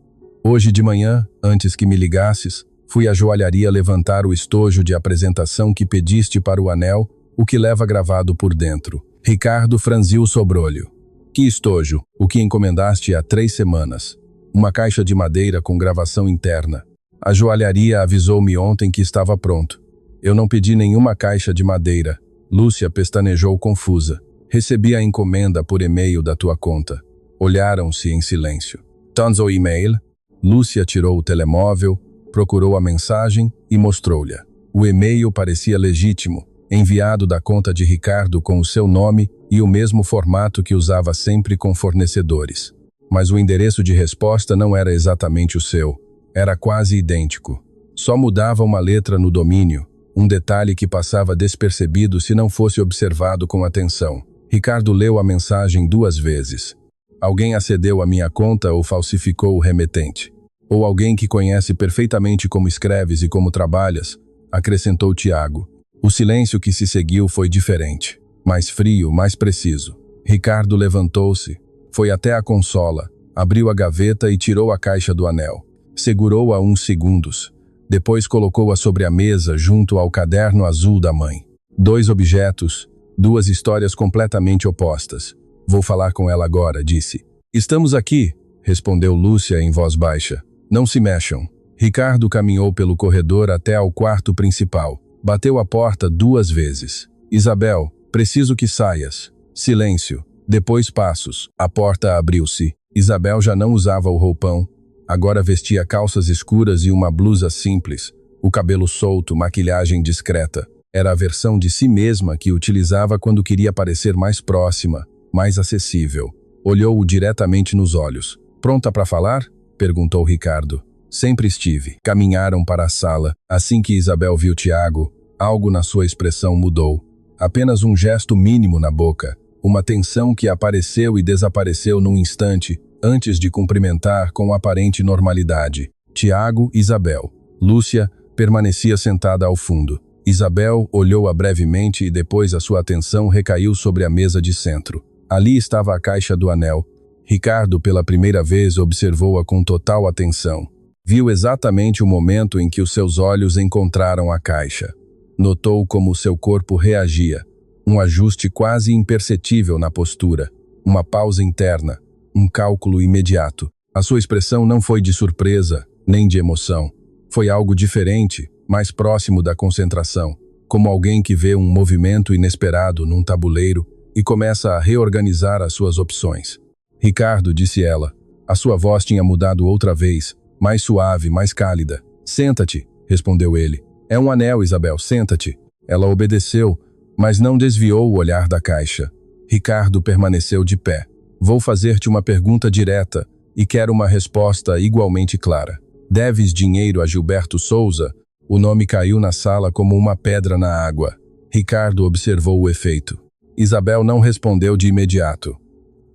S1: Hoje de manhã, antes que me ligasses, fui à joalharia levantar o estojo de apresentação que pediste para o anel, o que leva gravado por dentro. Ricardo franziu o sobrolho. Que estojo? O que encomendaste há 3 semanas. Uma caixa de madeira com gravação interna. A joalharia avisou-me ontem que estava pronto. Eu não pedi nenhuma caixa de madeira. Lúcia pestanejou confusa. Recebi a encomenda por e-mail da tua conta. Olharam-se em silêncio. Tens o e-mail? Lúcia tirou o telemóvel, procurou a mensagem e mostrou-lhe. O e-mail parecia legítimo, enviado da conta de Ricardo com o seu nome e o mesmo formato que usava sempre com fornecedores. Mas o endereço de resposta não era exatamente o seu. Era quase idêntico. Só mudava uma letra no domínio, um detalhe que passava despercebido se não fosse observado com atenção. Ricardo leu a mensagem 2 vezes. Alguém acedeu à minha conta ou falsificou o remetente. Ou alguém que conhece perfeitamente como escreves e como trabalhas, acrescentou Tiago. O silêncio que se seguiu foi diferente, mais frio, mais preciso. Ricardo levantou-se, foi até a consola, abriu a gaveta e tirou a caixa do anel. Segurou-a uns segundos. Depois colocou-a sobre a mesa junto ao caderno azul da mãe. 2 objetos, 2 histórias completamente opostas. Vou falar com ela agora, disse. Estamos aqui, respondeu Lúcia em voz baixa. Não se mexam. Ricardo caminhou pelo corredor até ao quarto principal. Bateu a porta 2 vezes. Isabel, preciso que saias. Silêncio. Depois passos. A porta abriu-se. Isabel já não usava o roupão. Agora vestia calças escuras e uma blusa simples. O cabelo solto, maquilhagem discreta. Era a versão de si mesma que utilizava quando queria parecer mais próxima, mais acessível. Olhou-o diretamente nos olhos. Pronta para falar? Perguntou Ricardo. Sempre estive. Caminharam para a sala. Assim que Isabel viu Tiago, algo na sua expressão mudou. Apenas um gesto mínimo na boca. Uma tensão que apareceu e desapareceu num instante, antes de cumprimentar com aparente normalidade. Tiago, Isabel. Lúcia permanecia sentada ao fundo. Isabel olhou-a brevemente e depois a sua atenção recaiu sobre a mesa de centro. Ali estava a caixa do anel. Ricardo, pela primeira vez, observou-a com total atenção. Viu exatamente o momento em que os seus olhos encontraram a caixa. Notou como seu corpo reagia. Um ajuste quase imperceptível na postura. Uma pausa interna. Um cálculo imediato. A sua expressão não foi de surpresa, nem de emoção. Foi algo diferente, mais próximo da concentração. Como alguém que vê um movimento inesperado num tabuleiro e começa a reorganizar as suas opções. Ricardo, disse ela. A sua voz tinha mudado outra vez, mais suave, mais cálida. Senta-te, respondeu ele. É um anel, Isabel, senta-te. Ela obedeceu, mas não desviou o olhar da caixa. Ricardo permaneceu de pé. Vou fazer-te uma pergunta direta e quero uma resposta igualmente clara. Deves dinheiro a Gilberto Souza? O nome caiu na sala como uma pedra na água. Ricardo observou o efeito. Isabel não respondeu de imediato.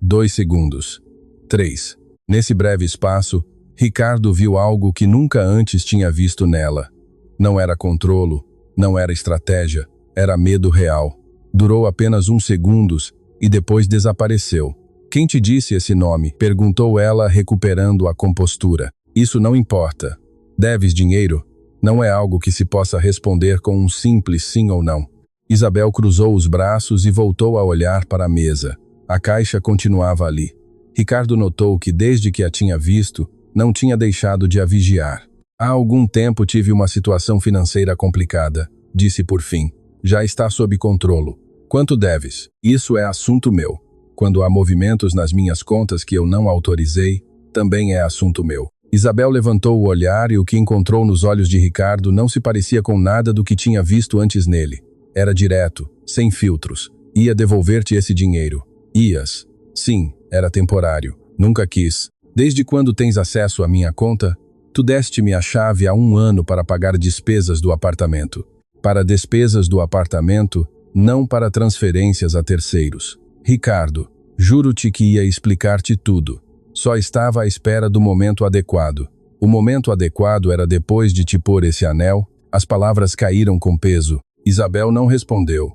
S1: 2 segundos. 3. Nesse breve espaço, Ricardo viu algo que nunca antes tinha visto nela. Não era controlo, não era estratégia, era medo real. Durou apenas uns segundos e depois desapareceu. Quem te disse esse nome? Perguntou ela, recuperando a compostura. Isso não importa. Deves dinheiro? Não é algo que se possa responder com um simples sim ou não. Isabel cruzou os braços e voltou a olhar para a mesa. A caixa continuava ali. Ricardo notou que desde que a tinha visto, não tinha deixado de a vigiar. Há algum tempo tive uma situação financeira complicada, disse por fim. Já está sob controlo. Quanto deves? Isso é assunto meu. Quando há movimentos nas minhas contas que eu não autorizei, também é assunto meu. Isabel levantou o olhar e o que encontrou nos olhos de Ricardo não se parecia com nada do que tinha visto antes nele. Era direto, sem filtros. Ia devolver-te esse dinheiro. Ias. Sim, era temporário. Nunca quis. Desde quando tens acesso à minha conta? Tu deste-me a chave há 1 ano para pagar despesas do apartamento. Para despesas do apartamento, não para transferências a terceiros. Ricardo, juro-te que ia explicar-te tudo. Só estava à espera do momento adequado. O momento adequado era depois de te pôr esse anel. As palavras caíram com peso. Isabel não respondeu.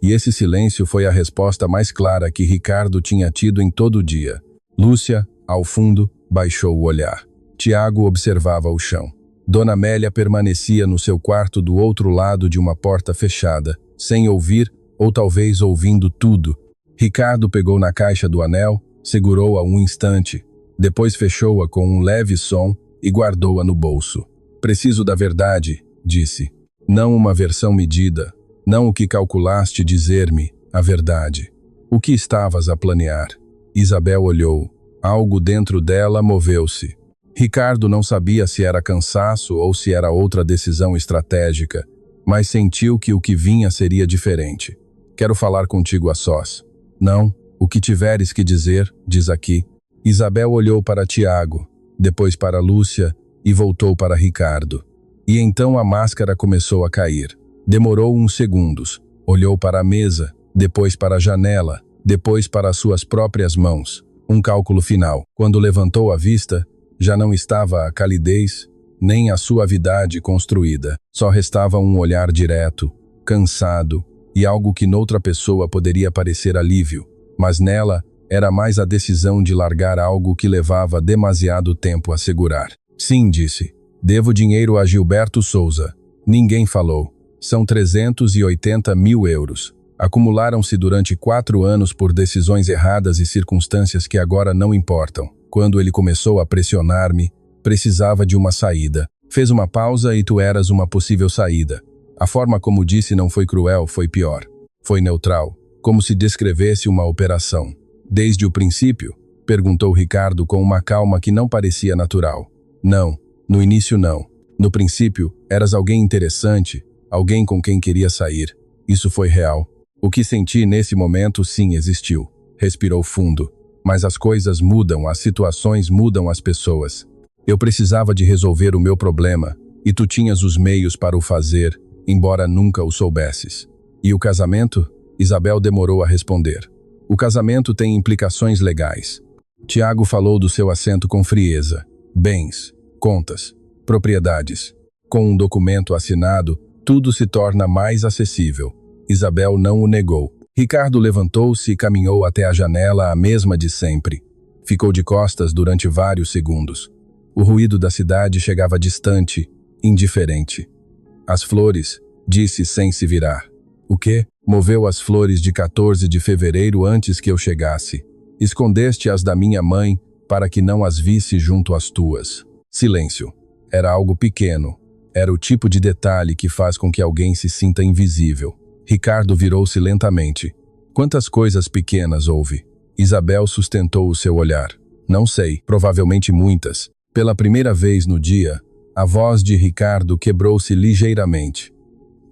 S1: E esse silêncio foi a resposta mais clara que Ricardo tinha tido em todo o dia. Lúcia, ao fundo, baixou o olhar. Tiago observava o chão. Dona Amélia permanecia no seu quarto do outro lado de uma porta fechada, sem ouvir ou talvez ouvindo tudo. Ricardo pegou na caixa do anel, segurou-a um instante, depois fechou-a com um leve som e guardou-a no bolso. Preciso da verdade, disse. Não uma versão medida, não o que calculaste dizer-me, a verdade. O que estavas a planear? Isabel olhou. Algo dentro dela moveu-se. Ricardo não sabia se era cansaço ou se era outra decisão estratégica, mas sentiu que o que vinha seria diferente. Quero falar contigo a sós. Não, o que tiveres que dizer, diz aqui. Isabel olhou para Tiago, depois para Lúcia e voltou para Ricardo. E então a máscara começou a cair. Demorou uns segundos. Olhou para a mesa, depois para a janela, depois para as suas próprias mãos. Um cálculo final. Quando levantou a vista, já não estava a calidez, nem a suavidade construída. Só restava um olhar direto, cansado, e algo que noutra pessoa poderia parecer alívio, mas nela era mais a decisão de largar algo que levava demasiado tempo a segurar. Sim, disse. Devo dinheiro a Gilberto Souza. Ninguém falou. São 380 mil euros. Acumularam-se durante 4 anos por decisões erradas e circunstâncias que agora não importam. Quando ele começou a pressionar-me, precisava de uma saída. Fez uma pausa e tu eras uma possível saída. A forma como disse não foi cruel, foi pior. Foi neutral, como se descrevesse uma operação. Desde o princípio? Perguntou Ricardo com uma calma que não parecia natural. Não, no início não. No princípio, eras alguém interessante, alguém com quem queria sair. Isso foi real. O que senti nesse momento sim existiu. Respirou fundo. Mas as coisas mudam, as situações mudam as pessoas. Eu precisava de resolver o meu problema, e tu tinhas os meios para o fazer, embora nunca o soubesses. E o casamento? Isabel demorou a responder. O casamento tem implicações legais. Tiago falou do seu assento com frieza. Bens, contas, propriedades. Com um documento assinado, tudo se torna mais acessível. Isabel não o negou. Ricardo levantou-se e caminhou até a janela, a mesma de sempre. Ficou de costas durante vários segundos. O ruído da cidade chegava distante, indiferente. As flores, disse sem se virar. O quê? Moveu as flores de 14 de fevereiro antes que eu chegasse. Escondeste-as da minha mãe para que não as visse junto às tuas. Silêncio. Era algo pequeno. Era o tipo de detalhe que faz com que alguém se sinta invisível. Ricardo virou-se lentamente. Quantas coisas pequenas houve? Isabel sustentou o seu olhar. Não sei, provavelmente muitas. Pela primeira vez no dia, a voz de Ricardo quebrou-se ligeiramente.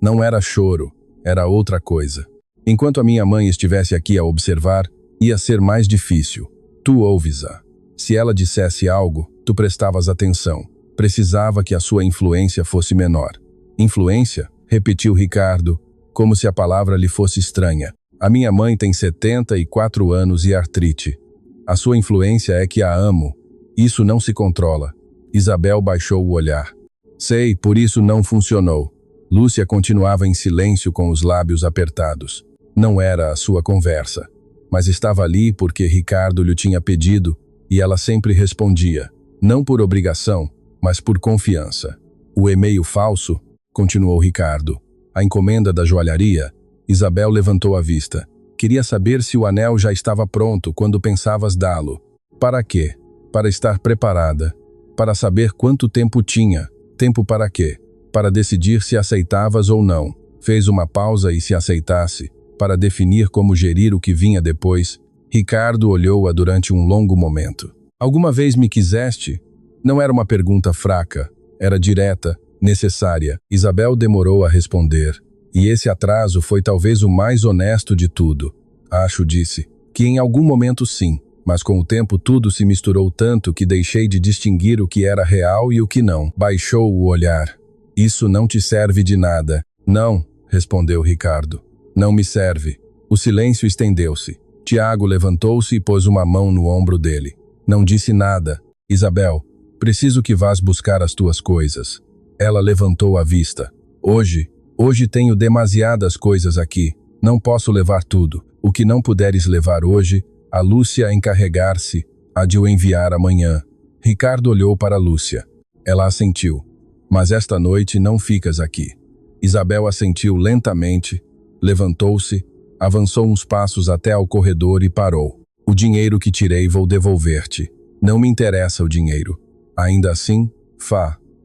S1: Não era choro, era outra coisa. Enquanto a minha mãe estivesse aqui a observar, ia ser mais difícil. Tu ouves-a. Se ela dissesse algo, tu prestavas atenção. Precisava que a sua influência fosse menor. Influência? Repetiu Ricardo, como se a palavra lhe fosse estranha. A minha mãe tem 74 anos e artrite. A sua influência é que a amo. Isso não se controla. Isabel baixou o olhar. Sei, por isso não funcionou. Lúcia continuava em silêncio com os lábios apertados. Não era a sua conversa, mas estava ali porque Ricardo lhe tinha pedido e ela sempre respondia, não por obrigação, mas por confiança. O e-mail falso, continuou Ricardo. A encomenda da joalharia. Isabel levantou a vista. Queria saber se o anel já estava pronto quando pensavas dá-lo. Para quê? Para estar preparada. Para saber quanto tempo tinha. Tempo para quê? Para decidir se aceitavas ou não. Fez uma pausa e se aceitasse. Para definir como gerir o que vinha depois. Ricardo olhou-a durante um longo momento. Alguma vez me quiseste? Não era uma pergunta fraca. Era direta, necessária. Isabel demorou a responder. E esse atraso foi talvez o mais honesto de tudo. Acho, disse, que em algum momento sim, mas com o tempo tudo se misturou tanto que deixei de distinguir o que era real e o que não. Baixou o olhar. Isso não te serve de nada. Não, respondeu Ricardo. Não me serve. O silêncio estendeu-se. Tiago levantou-se e pôs uma mão no ombro dele. Não disse nada. Isabel, preciso que vás buscar as tuas coisas. Ela levantou a vista. Hoje tenho demasiadas coisas aqui. Não posso levar tudo. O que não puderes levar hoje, a Lúcia encarregar-se, há de o enviar amanhã. Ricardo olhou para Lúcia. Ela assentiu. Mas esta noite não ficas aqui. Isabel assentiu lentamente, levantou-se, avançou uns passos até ao corredor e parou. O dinheiro que tirei vou devolver-te. Não me interessa o dinheiro. Ainda assim,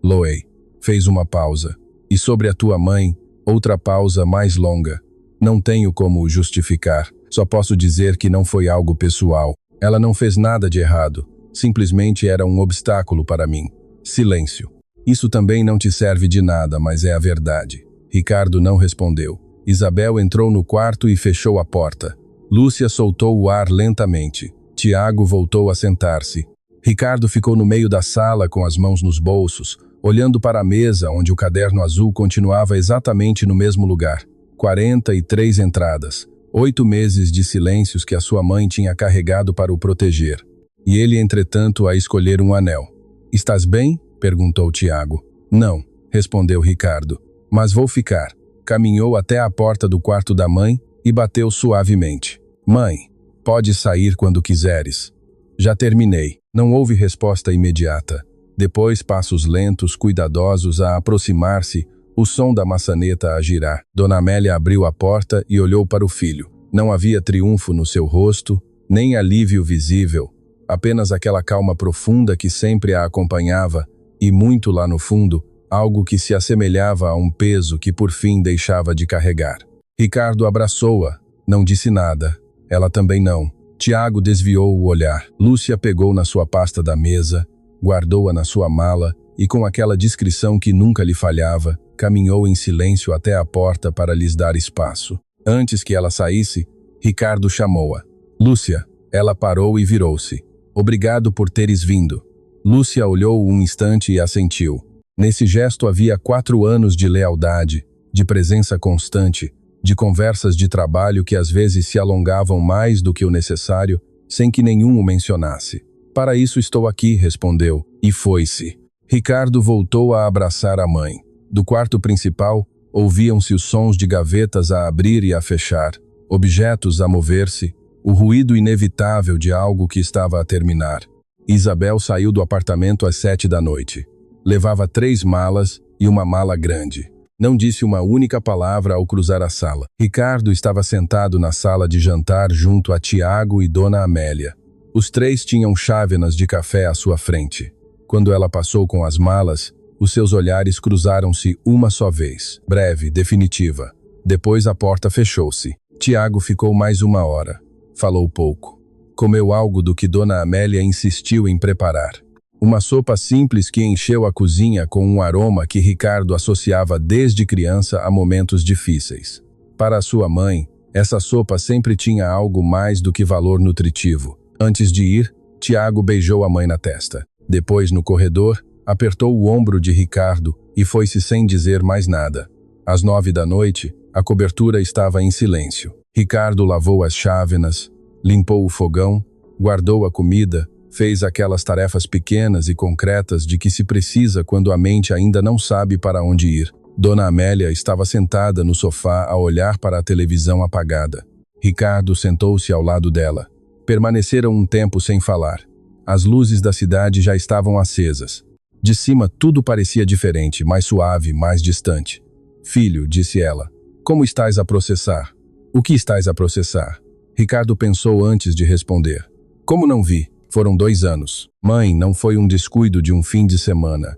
S1: Loei. Fez uma pausa. E sobre a tua mãe, outra pausa mais longa. Não tenho como justificar. Só posso dizer que não foi algo pessoal. Ela não fez nada de errado. Simplesmente era um obstáculo para mim. Silêncio. Isso também não te serve de nada, mas é a verdade. Ricardo não respondeu. Isabel entrou no quarto e fechou a porta. Lúcia soltou o ar lentamente. Tiago voltou a sentar-se. Ricardo ficou no meio da sala com as mãos nos bolsos, olhando para a mesa onde o caderno azul continuava exatamente no mesmo lugar. 43 entradas. 8 meses de silêncios que a sua mãe tinha carregado para o proteger. E ele, entretanto, a escolher um anel. Estás bem? Perguntou Tiago. Não, respondeu Ricardo. Mas vou ficar. Caminhou até a porta do quarto da mãe e bateu suavemente. Mãe, pode sair quando quiseres. Já terminei. Não houve resposta imediata. Depois, passos lentos, cuidadosos a aproximar-se, o som da maçaneta a girar. Dona Amélia abriu a porta e olhou para o filho. Não havia triunfo no seu rosto, nem alívio visível, apenas aquela calma profunda que sempre a acompanhava e, muito lá no fundo, algo que se assemelhava a um peso que por fim deixava de carregar. Ricardo abraçou-a, não disse nada. Ela também não. Tiago desviou o olhar. Lúcia pegou na sua pasta da mesa, guardou-a na sua mala e, com aquela discrição que nunca lhe falhava, caminhou em silêncio até a porta para lhes dar espaço. Antes que ela saísse, Ricardo chamou-a. Lúcia. Ela parou e virou-se. Obrigado por teres vindo. Lúcia olhou um instante e assentiu. Nesse gesto havia 4 anos de lealdade, de presença constante, de conversas de trabalho que às vezes se alongavam mais do que o necessário, sem que nenhum o mencionasse. Para isso estou aqui, respondeu, e foi-se. Ricardo voltou a abraçar a mãe. Do quarto principal, ouviam-se os sons de gavetas a abrir e a fechar, objetos a mover-se, o ruído inevitável de algo que estava a terminar. Isabel saiu do apartamento às 7 da noite. Levava 3 malas e uma mala grande. Não disse uma única palavra ao cruzar a sala. Ricardo estava sentado na sala de jantar junto a Tiago e Dona Amélia. Os 3 tinham chávenas de café à sua frente. Quando ela passou com as malas, os seus olhares cruzaram-se uma só vez, breve, definitiva. Depois a porta fechou-se. Tiago ficou mais 1 hora. Falou pouco. Comeu algo do que Dona Amélia insistiu em preparar. Uma sopa simples que encheu a cozinha com um aroma que Ricardo associava desde criança a momentos difíceis. Para a sua mãe, essa sopa sempre tinha algo mais do que valor nutritivo. Antes de ir, Tiago beijou a mãe na testa. Depois, no corredor, apertou o ombro de Ricardo e foi-se sem dizer mais nada. Às 9 da noite, a cobertura estava em silêncio. Ricardo lavou as chávenas, limpou o fogão, guardou a comida, Fez aquelas tarefas pequenas e concretas de que se precisa quando a mente ainda não sabe para onde ir. Dona Amélia estava sentada no sofá a olhar para a televisão apagada. Ricardo sentou-se ao lado dela. Permaneceram um tempo sem falar. As luzes da cidade já estavam acesas. De cima tudo parecia diferente, mais suave, mais distante. Filho, disse ela, como estás a processar? O que estás a processar? Ricardo pensou antes de responder. Como não vi? Foram 2 anos. Mãe, não foi um descuido de um fim de semana.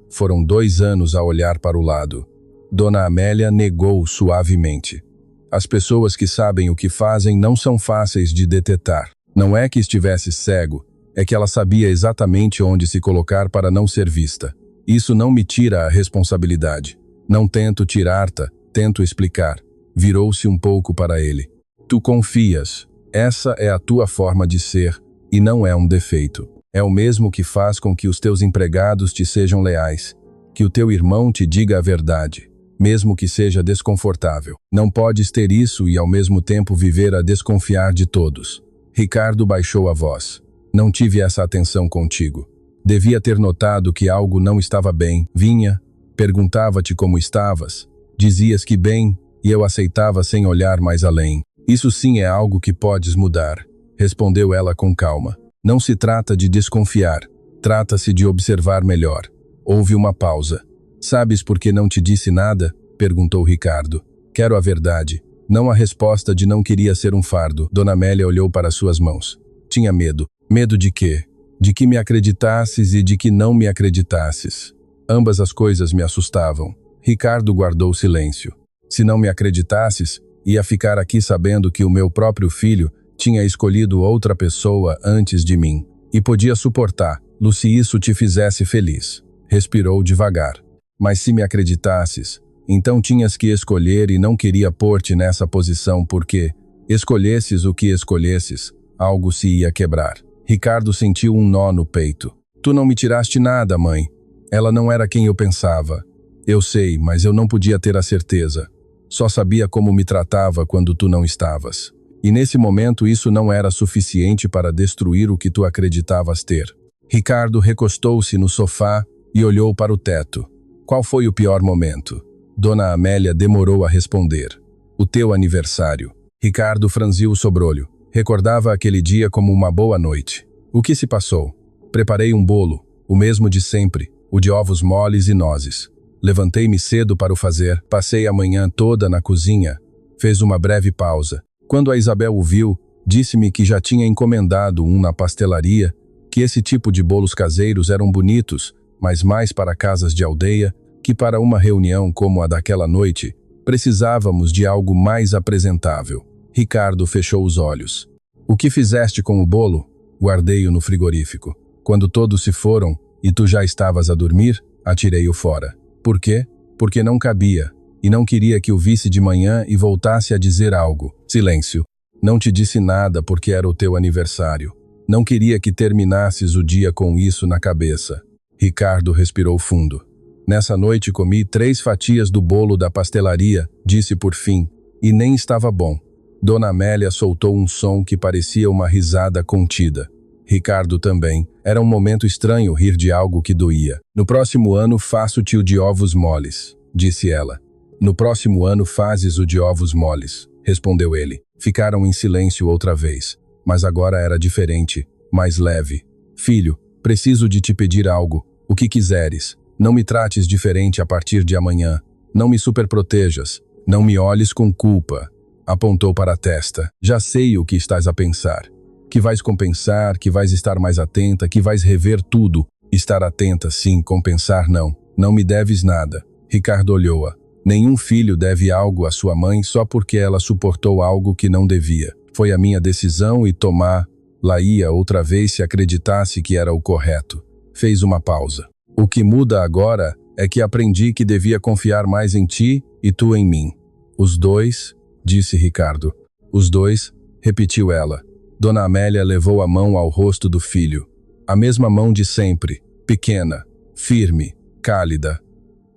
S1: Foram 2 anos a olhar para o lado. Dona Amélia negou suavemente. As pessoas que sabem o que fazem não são fáceis de detectar. Não é que estivesse cego, é que ela sabia exatamente onde se colocar para não ser vista. Isso não me tira a responsabilidade. Não tento tirar-te, tento explicar. Virou-se um pouco para ele. Tu confias. Essa é a tua forma de ser, e não é um defeito. É o mesmo que faz com que os teus empregados te sejam leais, que o teu irmão te diga a verdade, mesmo que seja desconfortável. Não podes ter isso e ao mesmo tempo viver a desconfiar de todos. Ricardo baixou a voz. Não tive essa atenção contigo. Devia ter notado que algo não estava bem. Vinha, perguntava-te como estavas, dizias que bem, e eu aceitava sem olhar mais além. Isso sim é algo que podes mudar, respondeu ela com calma. Não se trata de desconfiar, trata-se de observar melhor. Houve uma pausa. Sabes por que não te disse nada? Perguntou Ricardo. Quero a verdade, não a resposta de não queria ser um fardo. Dona Amélia olhou para suas mãos. Tinha medo. Medo de quê? De que me acreditasses e de que não me acreditasses. Ambas as coisas me assustavam. Ricardo guardou silêncio. Se não me acreditasses, ia ficar aqui sabendo que o meu próprio filho tinha escolhido outra pessoa antes de mim. E podia suportar, se isso te fizesse feliz. Respirou devagar. Mas se me acreditasses, então tinhas que escolher e não queria pôr-te nessa posição porque, escolhesses o que escolhesses, algo se ia quebrar. Ricardo sentiu um nó no peito. Tu não me tiraste nada, mãe. Ela não era quem eu pensava. Eu sei, mas eu não podia ter a certeza. Só sabia como me tratava quando tu não estavas. E nesse momento isso não era suficiente para destruir o que tu acreditavas ter. Ricardo recostou-se no sofá e olhou para o teto. Qual foi o pior momento? Dona Amélia demorou a responder. O teu aniversário. Ricardo franziu o sobrolho. Recordava aquele dia como uma boa noite. O que se passou? Preparei um bolo, o mesmo de sempre, o de ovos moles e nozes. Levantei-me cedo para o fazer, passei a manhã toda na cozinha. Fez uma breve pausa. Quando a Isabel o viu, disse-me que já tinha encomendado um na pastelaria, que esse tipo de bolos caseiros eram bonitos, mas mais para casas de aldeia, que para uma reunião como a daquela noite, precisávamos de algo mais apresentável. Ricardo fechou os olhos. O que fizeste com o bolo? Guardei-o no frigorífico. Quando todos se foram, e tu já estavas a dormir, atirei-o fora. Por quê? Porque não cabia, e não queria que o visse de manhã e voltasse a dizer algo. Silêncio. Não te disse nada porque era o teu aniversário. Não queria que terminasses o dia com isso na cabeça. Ricardo respirou fundo. Nessa noite comi 3 fatias do bolo da pastelaria, disse por fim, e nem estava bom. Dona Amélia soltou um som que parecia uma risada contida. Ricardo também. Era um momento estranho rir de algo que doía. No próximo ano faço-te o de ovos moles, disse ela. No próximo ano fazes o de ovos moles, respondeu ele. Ficaram em silêncio outra vez, mas agora era diferente, mais leve. Filho, preciso de te pedir algo, o que quiseres. Não me trates diferente a partir de amanhã. Não me superprotejas. Não me olhes com culpa. Apontou para a testa. Já sei o que estás a pensar. Que vais compensar, que vais estar mais atenta, que vais rever tudo. Estar atenta, sim, compensar, não. Não me deves nada. Ricardo olhou-a. Nenhum filho deve algo à sua mãe só porque ela suportou algo que não devia. Foi a minha decisão e tomá-la ia outra vez se acreditasse que era o correto. Fez uma pausa. O que muda agora é que aprendi que devia confiar mais em ti e tu em mim. Os dois, disse Ricardo. Os dois, repetiu ela. Dona Amélia levou a mão ao rosto do filho. A mesma mão de sempre, pequena, firme, cálida.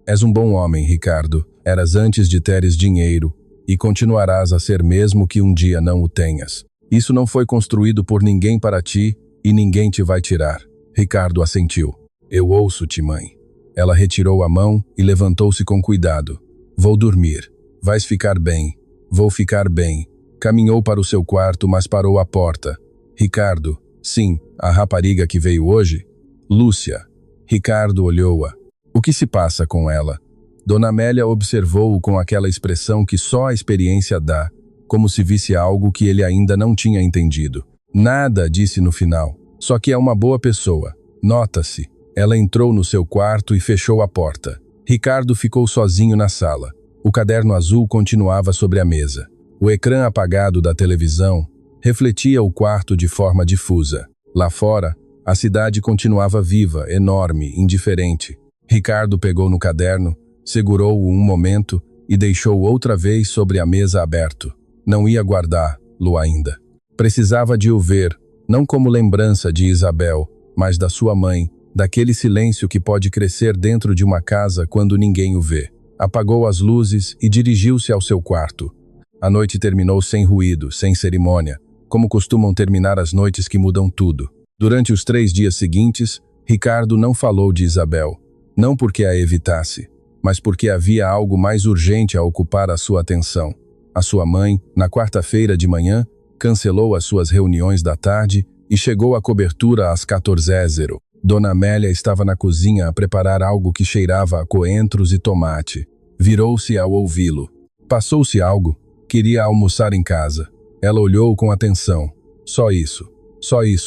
S1: És um bom homem, Ricardo. Eras antes de teres dinheiro, e continuarás a ser mesmo que um dia não o tenhas. Isso não foi construído por ninguém para ti, E ninguém te vai tirar. Ricardo assentiu. Eu ouço-te, mãe. Ela retirou a mão e levantou-se com cuidado. Vou dormir. Vais ficar bem. Vou ficar bem. Caminhou para o seu quarto, mas parou à porta. Ricardo. Sim, a rapariga que veio hoje? Lúcia. Ricardo olhou-a. O que se passa com ela? Dona Amélia observou-o com aquela expressão que só a experiência dá, como se visse algo que ele ainda não tinha entendido. Nada, disse no final. Só que é uma boa pessoa. Nota-se. Ela entrou no seu quarto e fechou a porta. Ricardo ficou sozinho na sala. O caderno azul continuava sobre a mesa. O ecrã apagado da televisão refletia o quarto de forma difusa. Lá fora, a cidade continuava viva, enorme, indiferente. Ricardo pegou no caderno, segurou-o um momento e deixou outra vez sobre a mesa aberto. Não ia guardá-lo ainda. Precisava de o ver, não como lembrança de Isabel, mas da sua mãe, daquele silêncio que pode crescer dentro de uma casa quando ninguém o vê. Apagou as luzes e dirigiu-se ao seu quarto. A noite terminou sem ruído, sem cerimônia, como costumam terminar as noites que mudam tudo. Durante os 3 dias seguintes, Ricardo não falou de Isabel. Não porque a evitasse, mas porque havia algo mais urgente a ocupar a sua atenção. A sua mãe, na quarta-feira de manhã, cancelou as suas reuniões da tarde e chegou à cobertura às 14h. Dona Amélia estava na cozinha a preparar algo que cheirava a coentros e tomate. Virou-se ao ouvi-lo. Passou-se algo? Queria almoçar em casa. Ela olhou com atenção. Só isso,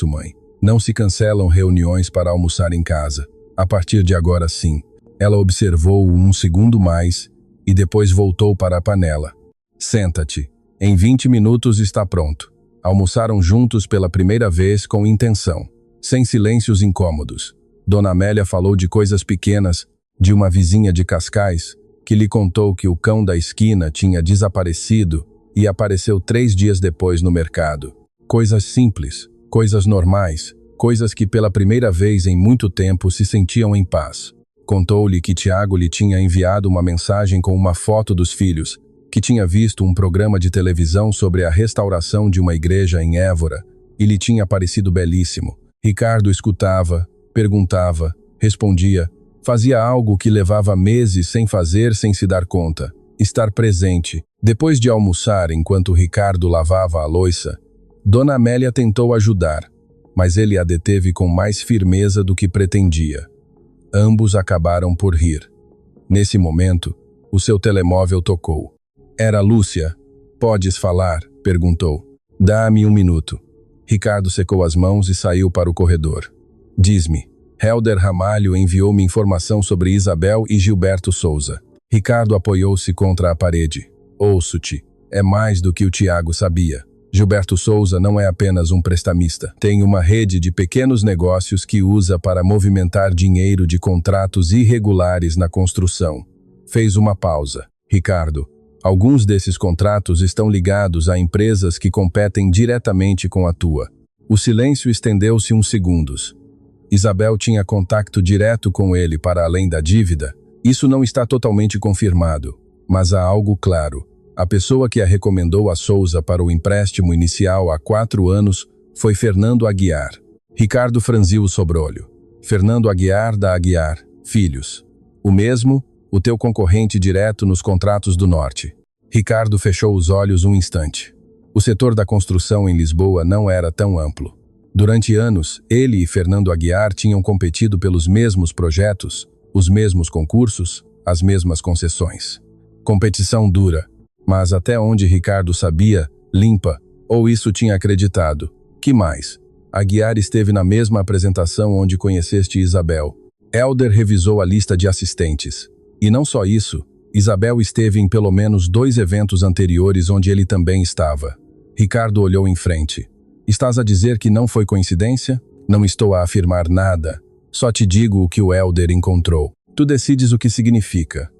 S1: mãe. Não se cancelam reuniões para almoçar em casa. A partir de agora, sim. Ela observou-o um segundo mais e depois voltou para a panela. Senta-te. Em 20 minutos está pronto. Almoçaram juntos pela primeira vez com intenção, sem silêncios incômodos. Dona Amélia falou de coisas pequenas, de uma vizinha de Cascais, que lhe contou que o cão da esquina tinha desaparecido e apareceu 3 dias depois no mercado. Coisas simples, coisas normais, coisas que pela primeira vez em muito tempo se sentiam em paz. Contou-lhe que Tiago lhe tinha enviado uma mensagem com uma foto dos filhos, que tinha visto um programa de televisão sobre a restauração de uma igreja em Évora e lhe tinha parecido belíssimo. Ricardo escutava, perguntava, respondia, fazia algo que levava meses sem fazer sem se dar conta, estar presente. Depois de almoçar, enquanto Ricardo lavava a louça, Dona Amélia tentou ajudar, mas ele a deteve com mais firmeza do que pretendia. Ambos acabaram por rir. Nesse momento, o seu telemóvel tocou. Era Lúcia. Podes falar? Perguntou. Dá-me 1 minuto. Ricardo secou as mãos e saiu para o corredor. Diz-me. Helder Ramalho enviou-me informação sobre Isabel e Gilberto Souza. Ricardo apoiou-se contra a parede. Ouço-te. É mais do que o Tiago sabia. Gilberto Souza não é apenas um prestamista. Tem uma rede de pequenos negócios que usa para movimentar dinheiro de contratos irregulares na construção. Fez uma pausa. Ricardo, alguns desses contratos estão ligados a empresas que competem diretamente com a tua. O silêncio estendeu-se uns segundos. Isabel tinha contato direto com ele para além da dívida? Isso não está totalmente confirmado, mas há algo claro. A pessoa que a recomendou a Souza para o empréstimo inicial há 4 anos foi Fernando Aguiar. Ricardo franziu o sobrolho. Fernando Aguiar da Aguiar, filhos. O mesmo, o teu concorrente direto nos contratos do Norte. Ricardo fechou os olhos um instante. O setor da construção em Lisboa não era tão amplo. Durante anos, ele e Fernando Aguiar tinham competido pelos mesmos projetos, os mesmos concursos, as mesmas concessões. Competição dura, mas até onde Ricardo sabia, limpa, ou isso tinha acreditado. Que mais? Aguiar esteve na mesma apresentação onde conheceste Isabel. Helder revisou a lista de assistentes. E não só isso, Isabel esteve em pelo menos 2 eventos anteriores onde ele também estava. Ricardo olhou em frente. Estás a dizer que não foi coincidência? Não estou a afirmar nada. Só te digo o que o Helder encontrou. Tu decides o que significa.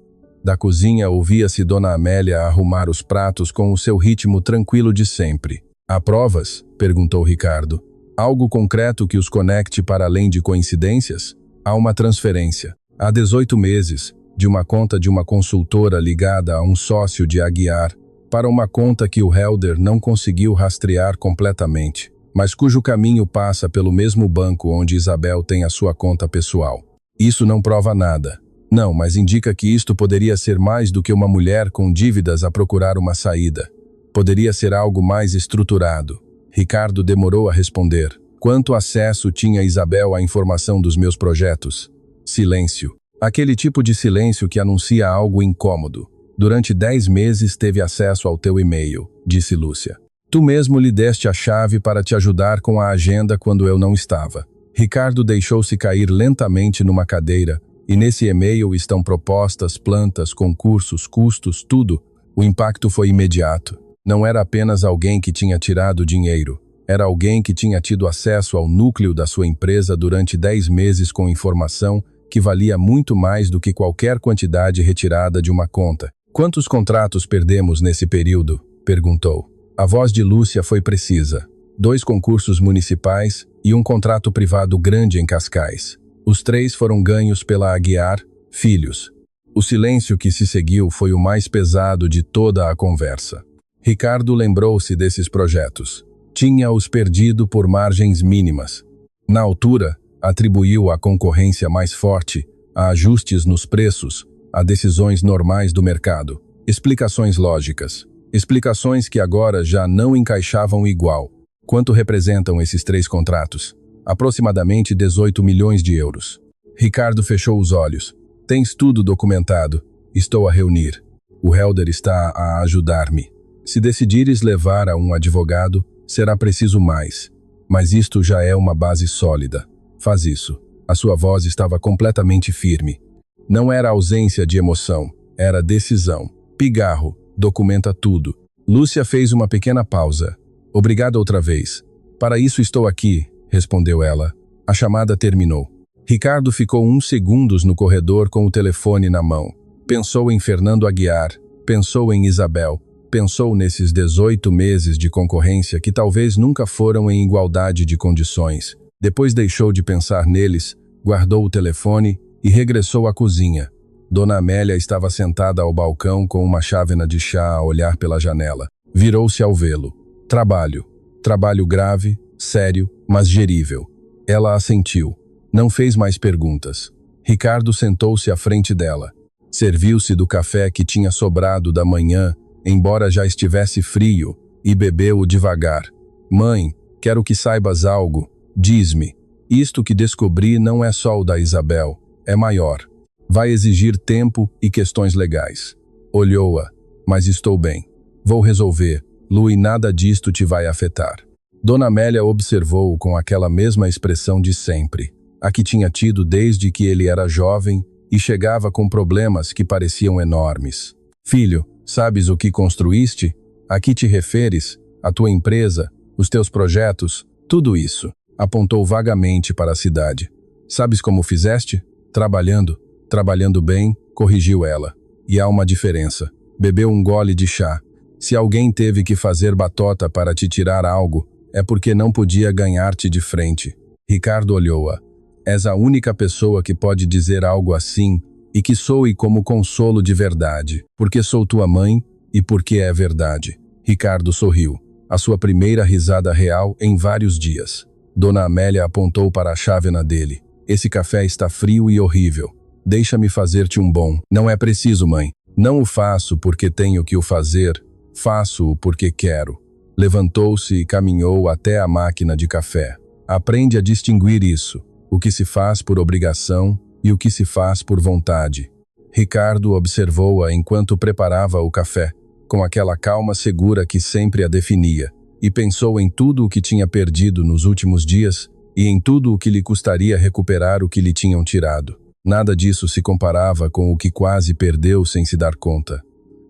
S1: Da cozinha ouvia-se Dona Amélia arrumar os pratos com o seu ritmo tranquilo de sempre. Há provas? Perguntou Ricardo. Algo concreto que os conecte para além de coincidências? Há uma transferência. Há 18 meses, de uma conta de uma consultora ligada a um sócio de Aguiar, para uma conta que o Helder não conseguiu rastrear completamente. mas cujo caminho passa pelo mesmo banco onde Isabel tem a sua conta pessoal. Isso não prova nada. Não, mas indica que isto poderia ser mais do que uma mulher com dívidas a procurar uma saída. Poderia ser algo mais estruturado. Ricardo demorou a responder. Quanto acesso tinha Isabel à informação dos meus projetos? Silêncio. Aquele tipo de silêncio que anuncia algo incômodo. Durante 10 meses teve acesso ao teu e-mail, disse Lúcia. Tu mesmo lhe deste a chave para te ajudar com a agenda quando eu não estava. Ricardo deixou-se cair lentamente numa cadeira, e nesse e-mail estão propostas, plantas, concursos, custos, tudo. O impacto foi imediato. Não era apenas alguém que tinha tirado dinheiro. Era alguém que tinha tido acesso ao núcleo da sua empresa durante 10 meses com informação que valia muito mais do que qualquer quantidade retirada de uma conta. Quantos contratos perdemos nesse período? Perguntou. A voz de Lúcia foi precisa. 2 concursos municipais e um contrato privado grande em Cascais. Os 3 foram ganhos pela Aguiar Filhos. O silêncio que se seguiu foi o mais pesado de toda a conversa. Ricardo lembrou-se desses projetos. Tinha-os perdido por margens mínimas. Na altura, atribuiu a concorrência mais forte, a ajustes nos preços, a decisões normais do mercado. Explicações lógicas. Explicações que agora já não encaixavam igual. Quanto representam esses 3 contratos? Aproximadamente 18 milhões de euros. Ricardo fechou os olhos. Tens tudo documentado. Estou a reunir. O Helder está a ajudar-me. Se decidires levar a um advogado, será preciso mais. Mas isto já é uma base sólida. Faz isso. A sua voz estava completamente firme. Não era ausência de emoção, era decisão. Pigarro, documenta tudo. Lúcia fez uma pequena pausa. Obrigado outra vez. Para isso estou aqui, respondeu ela. A chamada terminou. Ricardo ficou uns segundos no corredor com o telefone na mão. Pensou em Fernando Aguiar, pensou em Isabel, pensou nesses 18 meses de concorrência que talvez nunca foram em igualdade de condições. Depois deixou de pensar neles, guardou o telefone e regressou à cozinha. Dona Amélia estava sentada ao balcão com uma chávena de chá a olhar pela janela. Virou-se ao vê-lo. Trabalho. Trabalho grave, sério, mas gerível. Ela assentiu. Não fez mais perguntas. Ricardo sentou-se à frente dela. Serviu-se do café que tinha sobrado da manhã, embora já estivesse frio, e bebeu-o devagar. Mãe, quero que saibas algo. Diz-me, isto que descobri não é só o da Isabel, é maior. Vai exigir tempo e questões legais. Olhou-a, mas estou bem. Vou resolver, Lu, e nada disto te vai afetar. Dona Amélia observou-o com aquela mesma expressão de sempre, a que tinha tido desde que ele era jovem e chegava com problemas que pareciam enormes. Filho, sabes o que construíste? A que te referes? A tua empresa? Os teus projetos? Tudo isso. Apontou vagamente para a cidade. Sabes como fizeste? Trabalhando bem, corrigiu ela. E há uma diferença. Bebeu um gole de chá. Se alguém teve que fazer batota para te tirar algo, é porque não podia ganhar-te de frente. Ricardo olhou-a. És a única pessoa que pode dizer algo assim e que soe como consolo de verdade, porque sou tua mãe e porque é verdade. Ricardo sorriu. A sua primeira risada real em vários dias. Dona Amélia apontou para a chávena dele. Esse café está frio e horrível. Deixa-me fazer-te um bom. Não é preciso, mãe. Não o faço porque tenho que o fazer. Faço-o porque quero. Levantou-se e caminhou até a máquina de café. Aprende a distinguir isso. O que se faz por obrigação e o que se faz por vontade. Ricardo observou-a enquanto preparava o café, com aquela calma segura que sempre a definia. E pensou em tudo o que tinha perdido nos últimos dias e em tudo o que lhe custaria recuperar o que lhe tinham tirado. Nada disso se comparava com o que quase perdeu sem se dar conta.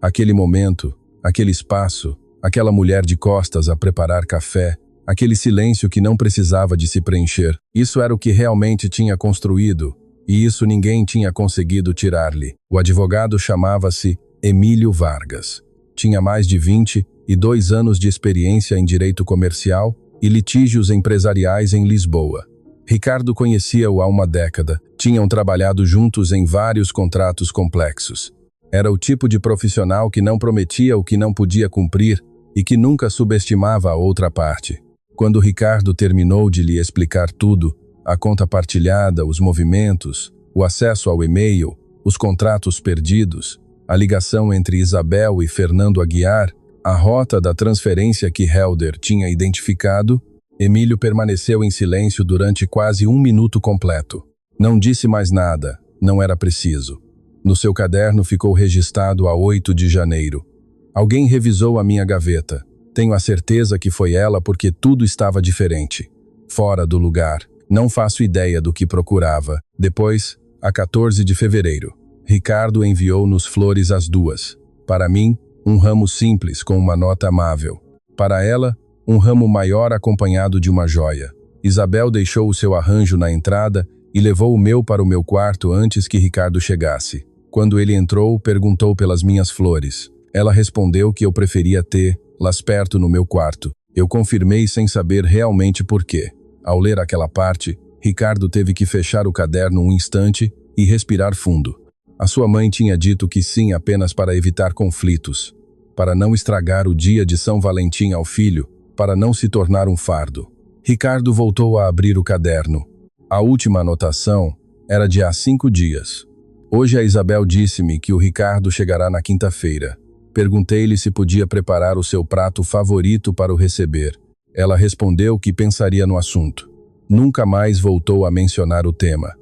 S1: Aquele momento, aquele espaço, aquela mulher de costas a preparar café, aquele silêncio que não precisava de se preencher. Isso era o que realmente tinha construído, e isso ninguém tinha conseguido tirar-lhe. O advogado chamava-se Emílio Vargas. Tinha mais de 22 anos de experiência em direito comercial e litígios empresariais em Lisboa. Ricardo conhecia-o há uma década, tinham trabalhado juntos em vários contratos complexos. Era o tipo de profissional que não prometia o que não podia cumprir e que nunca subestimava a outra parte. Quando Ricardo terminou de lhe explicar tudo, a conta partilhada, os movimentos, o acesso ao e-mail, os contratos perdidos, a ligação entre Isabel e Fernando Aguiar, a rota da transferência que Helder tinha identificado, Emílio permaneceu em silêncio durante quase 1 minuto completo. Não disse mais nada, não era preciso. No seu caderno ficou registrado a 8 de janeiro. Alguém revisou a minha gaveta. Tenho a certeza que foi ela porque tudo estava diferente. Fora do lugar. Não faço ideia do que procurava. Depois, a 14 de fevereiro, Ricardo enviou-nos flores às 2. Para mim, um ramo simples com uma nota amável. Para ela, um ramo maior acompanhado de uma joia. Isabel deixou o seu arranjo na entrada e levou o meu para o meu quarto antes que Ricardo chegasse. Quando ele entrou, perguntou pelas minhas flores. Ela respondeu que eu preferia tê-las perto no meu quarto. Eu confirmei sem saber realmente por quê. Ao ler aquela parte, Ricardo teve que fechar o caderno um instante e respirar fundo. A sua mãe tinha dito que sim apenas para evitar conflitos, para não estragar o dia de São Valentim ao filho, para não se tornar um fardo. Ricardo voltou a abrir o caderno. A última anotação era de há 5 dias. Hoje a Isabel disse-me que o Ricardo chegará na quinta-feira. Perguntei-lhe se podia preparar o seu prato favorito para o receber. Ela respondeu que pensaria no assunto. Nunca mais voltou a mencionar o tema.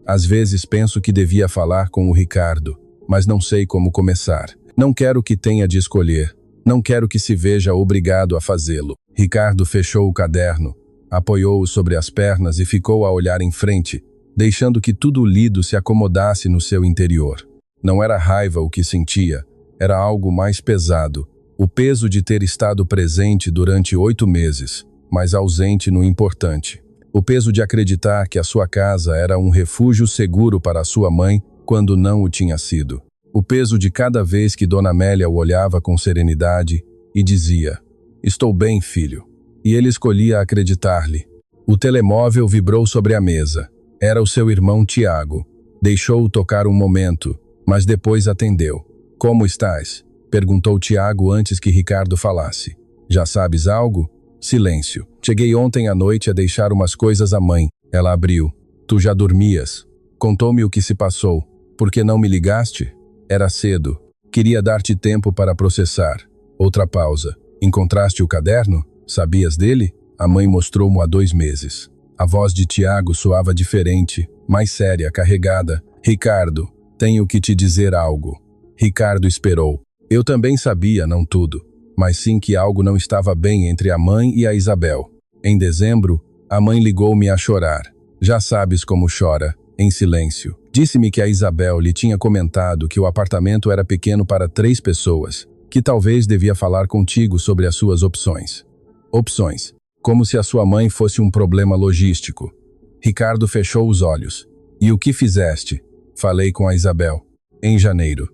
S1: Às vezes penso que devia falar com o Ricardo, mas não sei como começar. Não quero que tenha de escolher. Não quero que se veja obrigado a fazê-lo. Ricardo fechou o caderno, apoiou-o sobre as pernas e ficou a olhar em frente, deixando que tudo lido se acomodasse no seu interior. Não era raiva o que sentia, era algo mais pesado. O peso de ter estado presente durante 8 meses, mas ausente no importante. O peso de acreditar que a sua casa era um refúgio seguro para a sua mãe quando não o tinha sido. O peso de cada vez que Dona Amélia o olhava com serenidade e dizia: "Estou bem, filho." E ele escolhia acreditar-lhe. O telemóvel vibrou sobre a mesa. Era o seu irmão Tiago. Deixou-o tocar um momento, mas depois atendeu. "Como estás?" perguntou Tiago antes que Ricardo falasse. "Já sabes algo?" Silêncio. "Cheguei ontem à noite a deixar umas coisas à mãe." Ela abriu. "Tu já dormias?" "Contou-me o que se passou." "Por que não me ligaste?" "Era cedo. Queria dar-te tempo para processar." Outra pausa. "Encontraste o caderno? Sabias dele?" A mãe mostrou-mo há 2 meses. A voz de Tiago soava diferente, mais séria, carregada. "Ricardo, tenho que te dizer algo." Ricardo esperou. Eu também sabia, não tudo, mas sim que algo não estava bem entre a mãe e a Isabel. Em dezembro, a mãe ligou-me a chorar. Já sabes como chora, em silêncio. Disse-me que a Isabel lhe tinha comentado que o apartamento era pequeno para 3 pessoas, que talvez devia falar contigo sobre as suas opções. Opções. Como se a sua mãe fosse um problema logístico. Ricardo fechou os olhos. "E o que fizeste?" "Falei com a Isabel." "Em janeiro."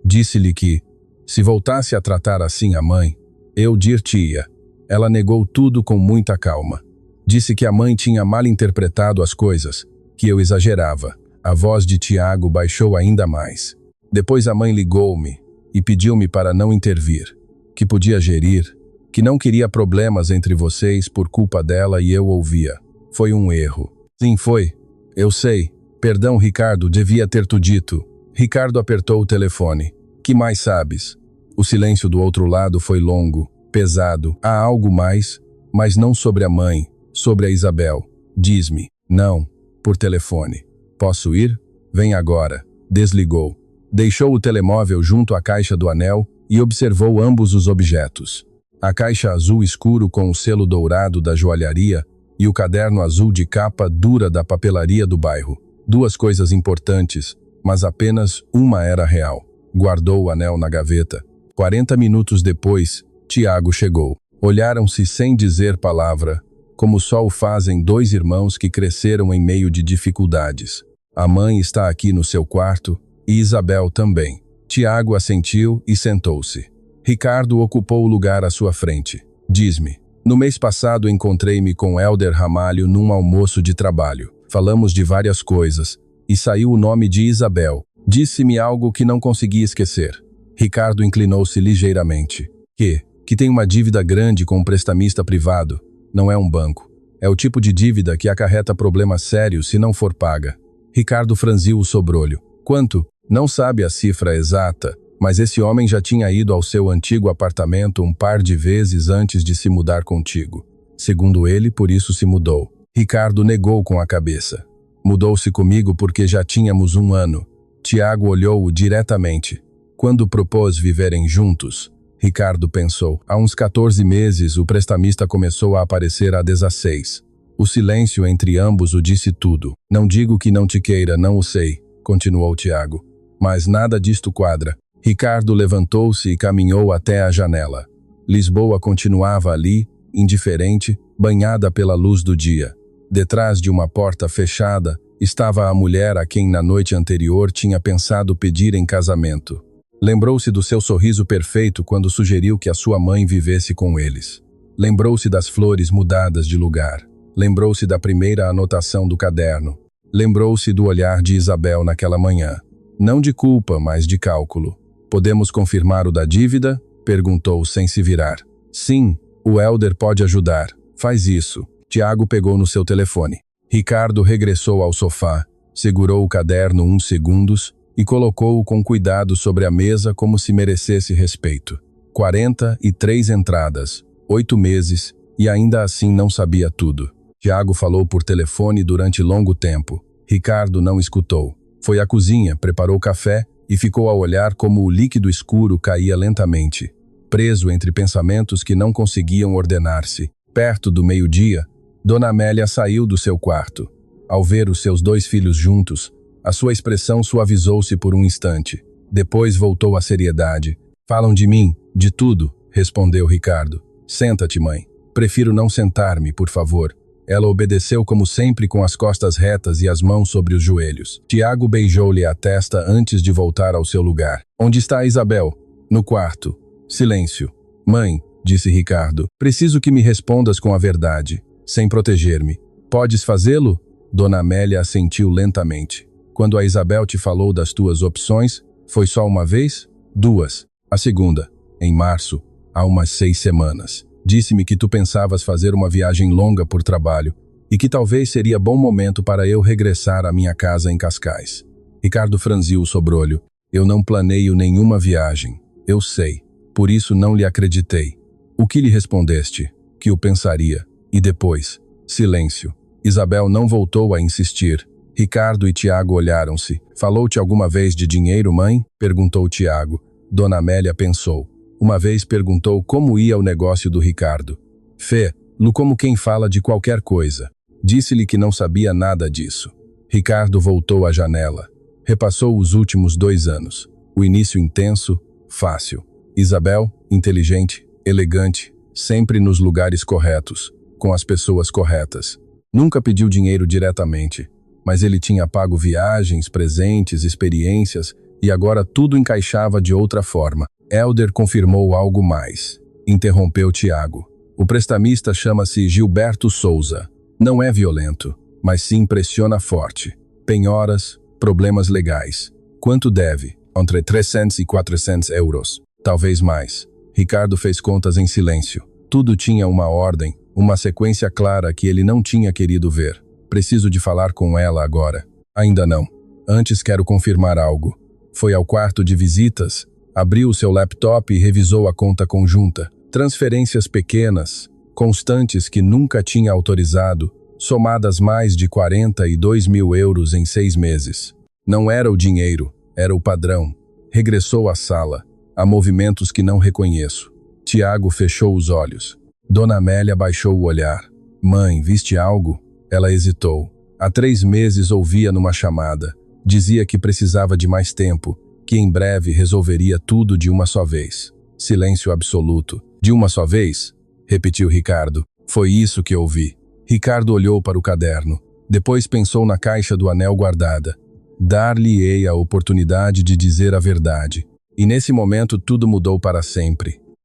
S1: Disse-lhe que, se voltasse a tratar assim a mãe, eu dir-te-ia. Ela negou tudo com muita calma. Disse que a mãe tinha mal interpretado as coisas, que eu exagerava. A voz de Tiago baixou ainda mais. Depois a mãe ligou-me e pediu-me para não intervir, que podia gerir, que não queria problemas entre vocês por culpa dela e eu ouvia. Foi um erro. Sim, foi. Eu sei. Perdão, Ricardo, devia ter-te dito. Ricardo apertou o telefone. Que mais sabes? O silêncio do outro lado foi longo, pesado. Há algo mais, mas não sobre a mãe, sobre a Isabel. Diz-me. Não, por telefone. Posso ir? Vem agora. Desligou. Deixou o telemóvel junto à caixa do anel e observou ambos os objetos. A caixa azul escuro com o selo dourado da joalharia e o caderno azul de capa dura da papelaria do bairro. 2 coisas importantes, mas apenas uma era real. Guardou o anel na gaveta. 40 minutos depois, Tiago chegou. Olharam-se sem dizer palavra, como só o fazem 2 irmãos que cresceram em meio de dificuldades. A mãe está aqui no seu quarto e Isabel também. Tiago assentiu e sentou-se. Ricardo ocupou o lugar à sua frente. Diz-me. No mês passado encontrei-me com Helder Ramalho num almoço de trabalho. Falamos de várias coisas e saiu o nome de Isabel. Disse-me algo que não consegui esquecer. Ricardo inclinou-se ligeiramente. Que tem uma dívida grande com um prestamista privado. não é um banco. É o tipo de dívida que acarreta problemas sérios se não for paga. Ricardo franziu o sobrolho. Quanto? Não sabe a cifra exata, mas esse homem já tinha ido ao seu antigo apartamento um par de vezes antes de se mudar contigo. Segundo ele, por isso se mudou. Ricardo negou com a cabeça. Mudou-se comigo porque já tínhamos 1 ano. Tiago olhou-o diretamente. Quando propôs viverem juntos, Ricardo pensou. Há uns 14 meses, o prestamista começou a aparecer a 16. O silêncio entre ambos o disse tudo. Não digo que não te queira, não o sei, continuou Tiago. Mas nada disto quadra. Ricardo levantou-se e caminhou até a janela. Lisboa continuava ali, indiferente, banhada pela luz do dia. Detrás de uma porta fechada, estava a mulher a quem na noite anterior tinha pensado pedir em casamento. Lembrou-se do seu sorriso perfeito quando sugeriu que a sua mãe vivesse com eles. Lembrou-se das flores mudadas de lugar. Lembrou-se da primeira anotação do caderno. Lembrou-se do olhar de Isabel naquela manhã. Não de culpa, mas de cálculo. Podemos confirmar o da dívida? Perguntou sem se virar. Sim, o Hélder pode ajudar. Faz isso. Tiago pegou no seu telefone. Ricardo regressou ao sofá, segurou o caderno uns segundos e colocou-o com cuidado sobre a mesa como se merecesse respeito. 43 entradas, 8 meses, e ainda assim não sabia tudo. Tiago falou por telefone durante longo tempo. Ricardo não escutou. Foi à cozinha, preparou café e ficou a olhar como o líquido escuro caía lentamente, preso entre pensamentos que não conseguiam ordenar-se. Perto do meio-dia, Dona Amélia saiu do seu quarto. Ao ver os seus 2 filhos juntos, a sua expressão suavizou-se por um instante. Depois voltou à seriedade. Falam de mim, de tudo, respondeu Ricardo. Senta-te, mãe. Prefiro não sentar-me, por favor. Ela obedeceu como sempre com as costas retas e as mãos sobre os joelhos. Tiago beijou-lhe a testa antes de voltar ao seu lugar. Onde está a Isabel? No quarto. Silêncio. Mãe, disse Ricardo, preciso que me respondas com a verdade, sem proteger-me. Podes fazê-lo? Dona Amélia assentiu lentamente. Quando a Isabel te falou das tuas opções, foi só uma vez? 2. A segunda, em março, há umas 6 semanas. Disse-me que tu pensavas fazer uma viagem longa por trabalho e que talvez seria bom momento para eu regressar à minha casa em Cascais. Ricardo franziu o sobrolho. Eu não planeio nenhuma viagem. Eu sei. Por isso não lhe acreditei. O que lhe respondeste? Que o pensaria. E depois? Silêncio. Isabel não voltou a insistir. Ricardo e Tiago olharam-se. Falou-te alguma vez de dinheiro, mãe? Perguntou Tiago. Dona Amélia pensou. Uma vez perguntou como ia o negócio do Ricardo. Fê-lo como quem fala de qualquer coisa. Disse-lhe que não sabia nada disso. Ricardo voltou à janela. Repassou os últimos 2 anos. O início intenso, fácil. Isabel, inteligente, elegante, sempre nos lugares corretos, com as pessoas corretas. Nunca pediu dinheiro diretamente, mas ele tinha pago viagens, presentes, experiências, e agora tudo encaixava de outra forma. Hélder confirmou algo mais. Interrompeu Tiago. O prestamista chama-se Gilberto Souza. Não é violento, mas se impressiona forte. Penhoras, problemas legais. Quanto deve? Entre 300 e 400 euros. Talvez mais. Ricardo fez contas em silêncio. Tudo tinha uma ordem, uma sequência clara que ele não tinha querido ver. Preciso de falar com ela agora. Ainda não. Antes quero confirmar algo. Foi ao quarto de visitas, abriu o seu laptop e revisou a conta conjunta. Transferências pequenas, constantes que nunca tinha autorizado, somadas mais de 42 mil euros em 6 meses. Não era o dinheiro, era o padrão. Regressou à sala. Há movimentos que não reconheço. Tiago fechou os olhos. Dona Amélia baixou o olhar. Mãe, viste algo? Ela hesitou. Há 3 meses ouvia numa chamada. Dizia que precisava de mais tempo, que em breve resolveria tudo de uma só vez. Silêncio absoluto. De uma só vez? Repetiu Ricardo. Foi isso que ouvi. Ricardo olhou para o caderno. Depois pensou na caixa do anel guardada. Dar-lhe-ei a oportunidade de dizer a verdade. E nesse momento tudo mudou para sempre.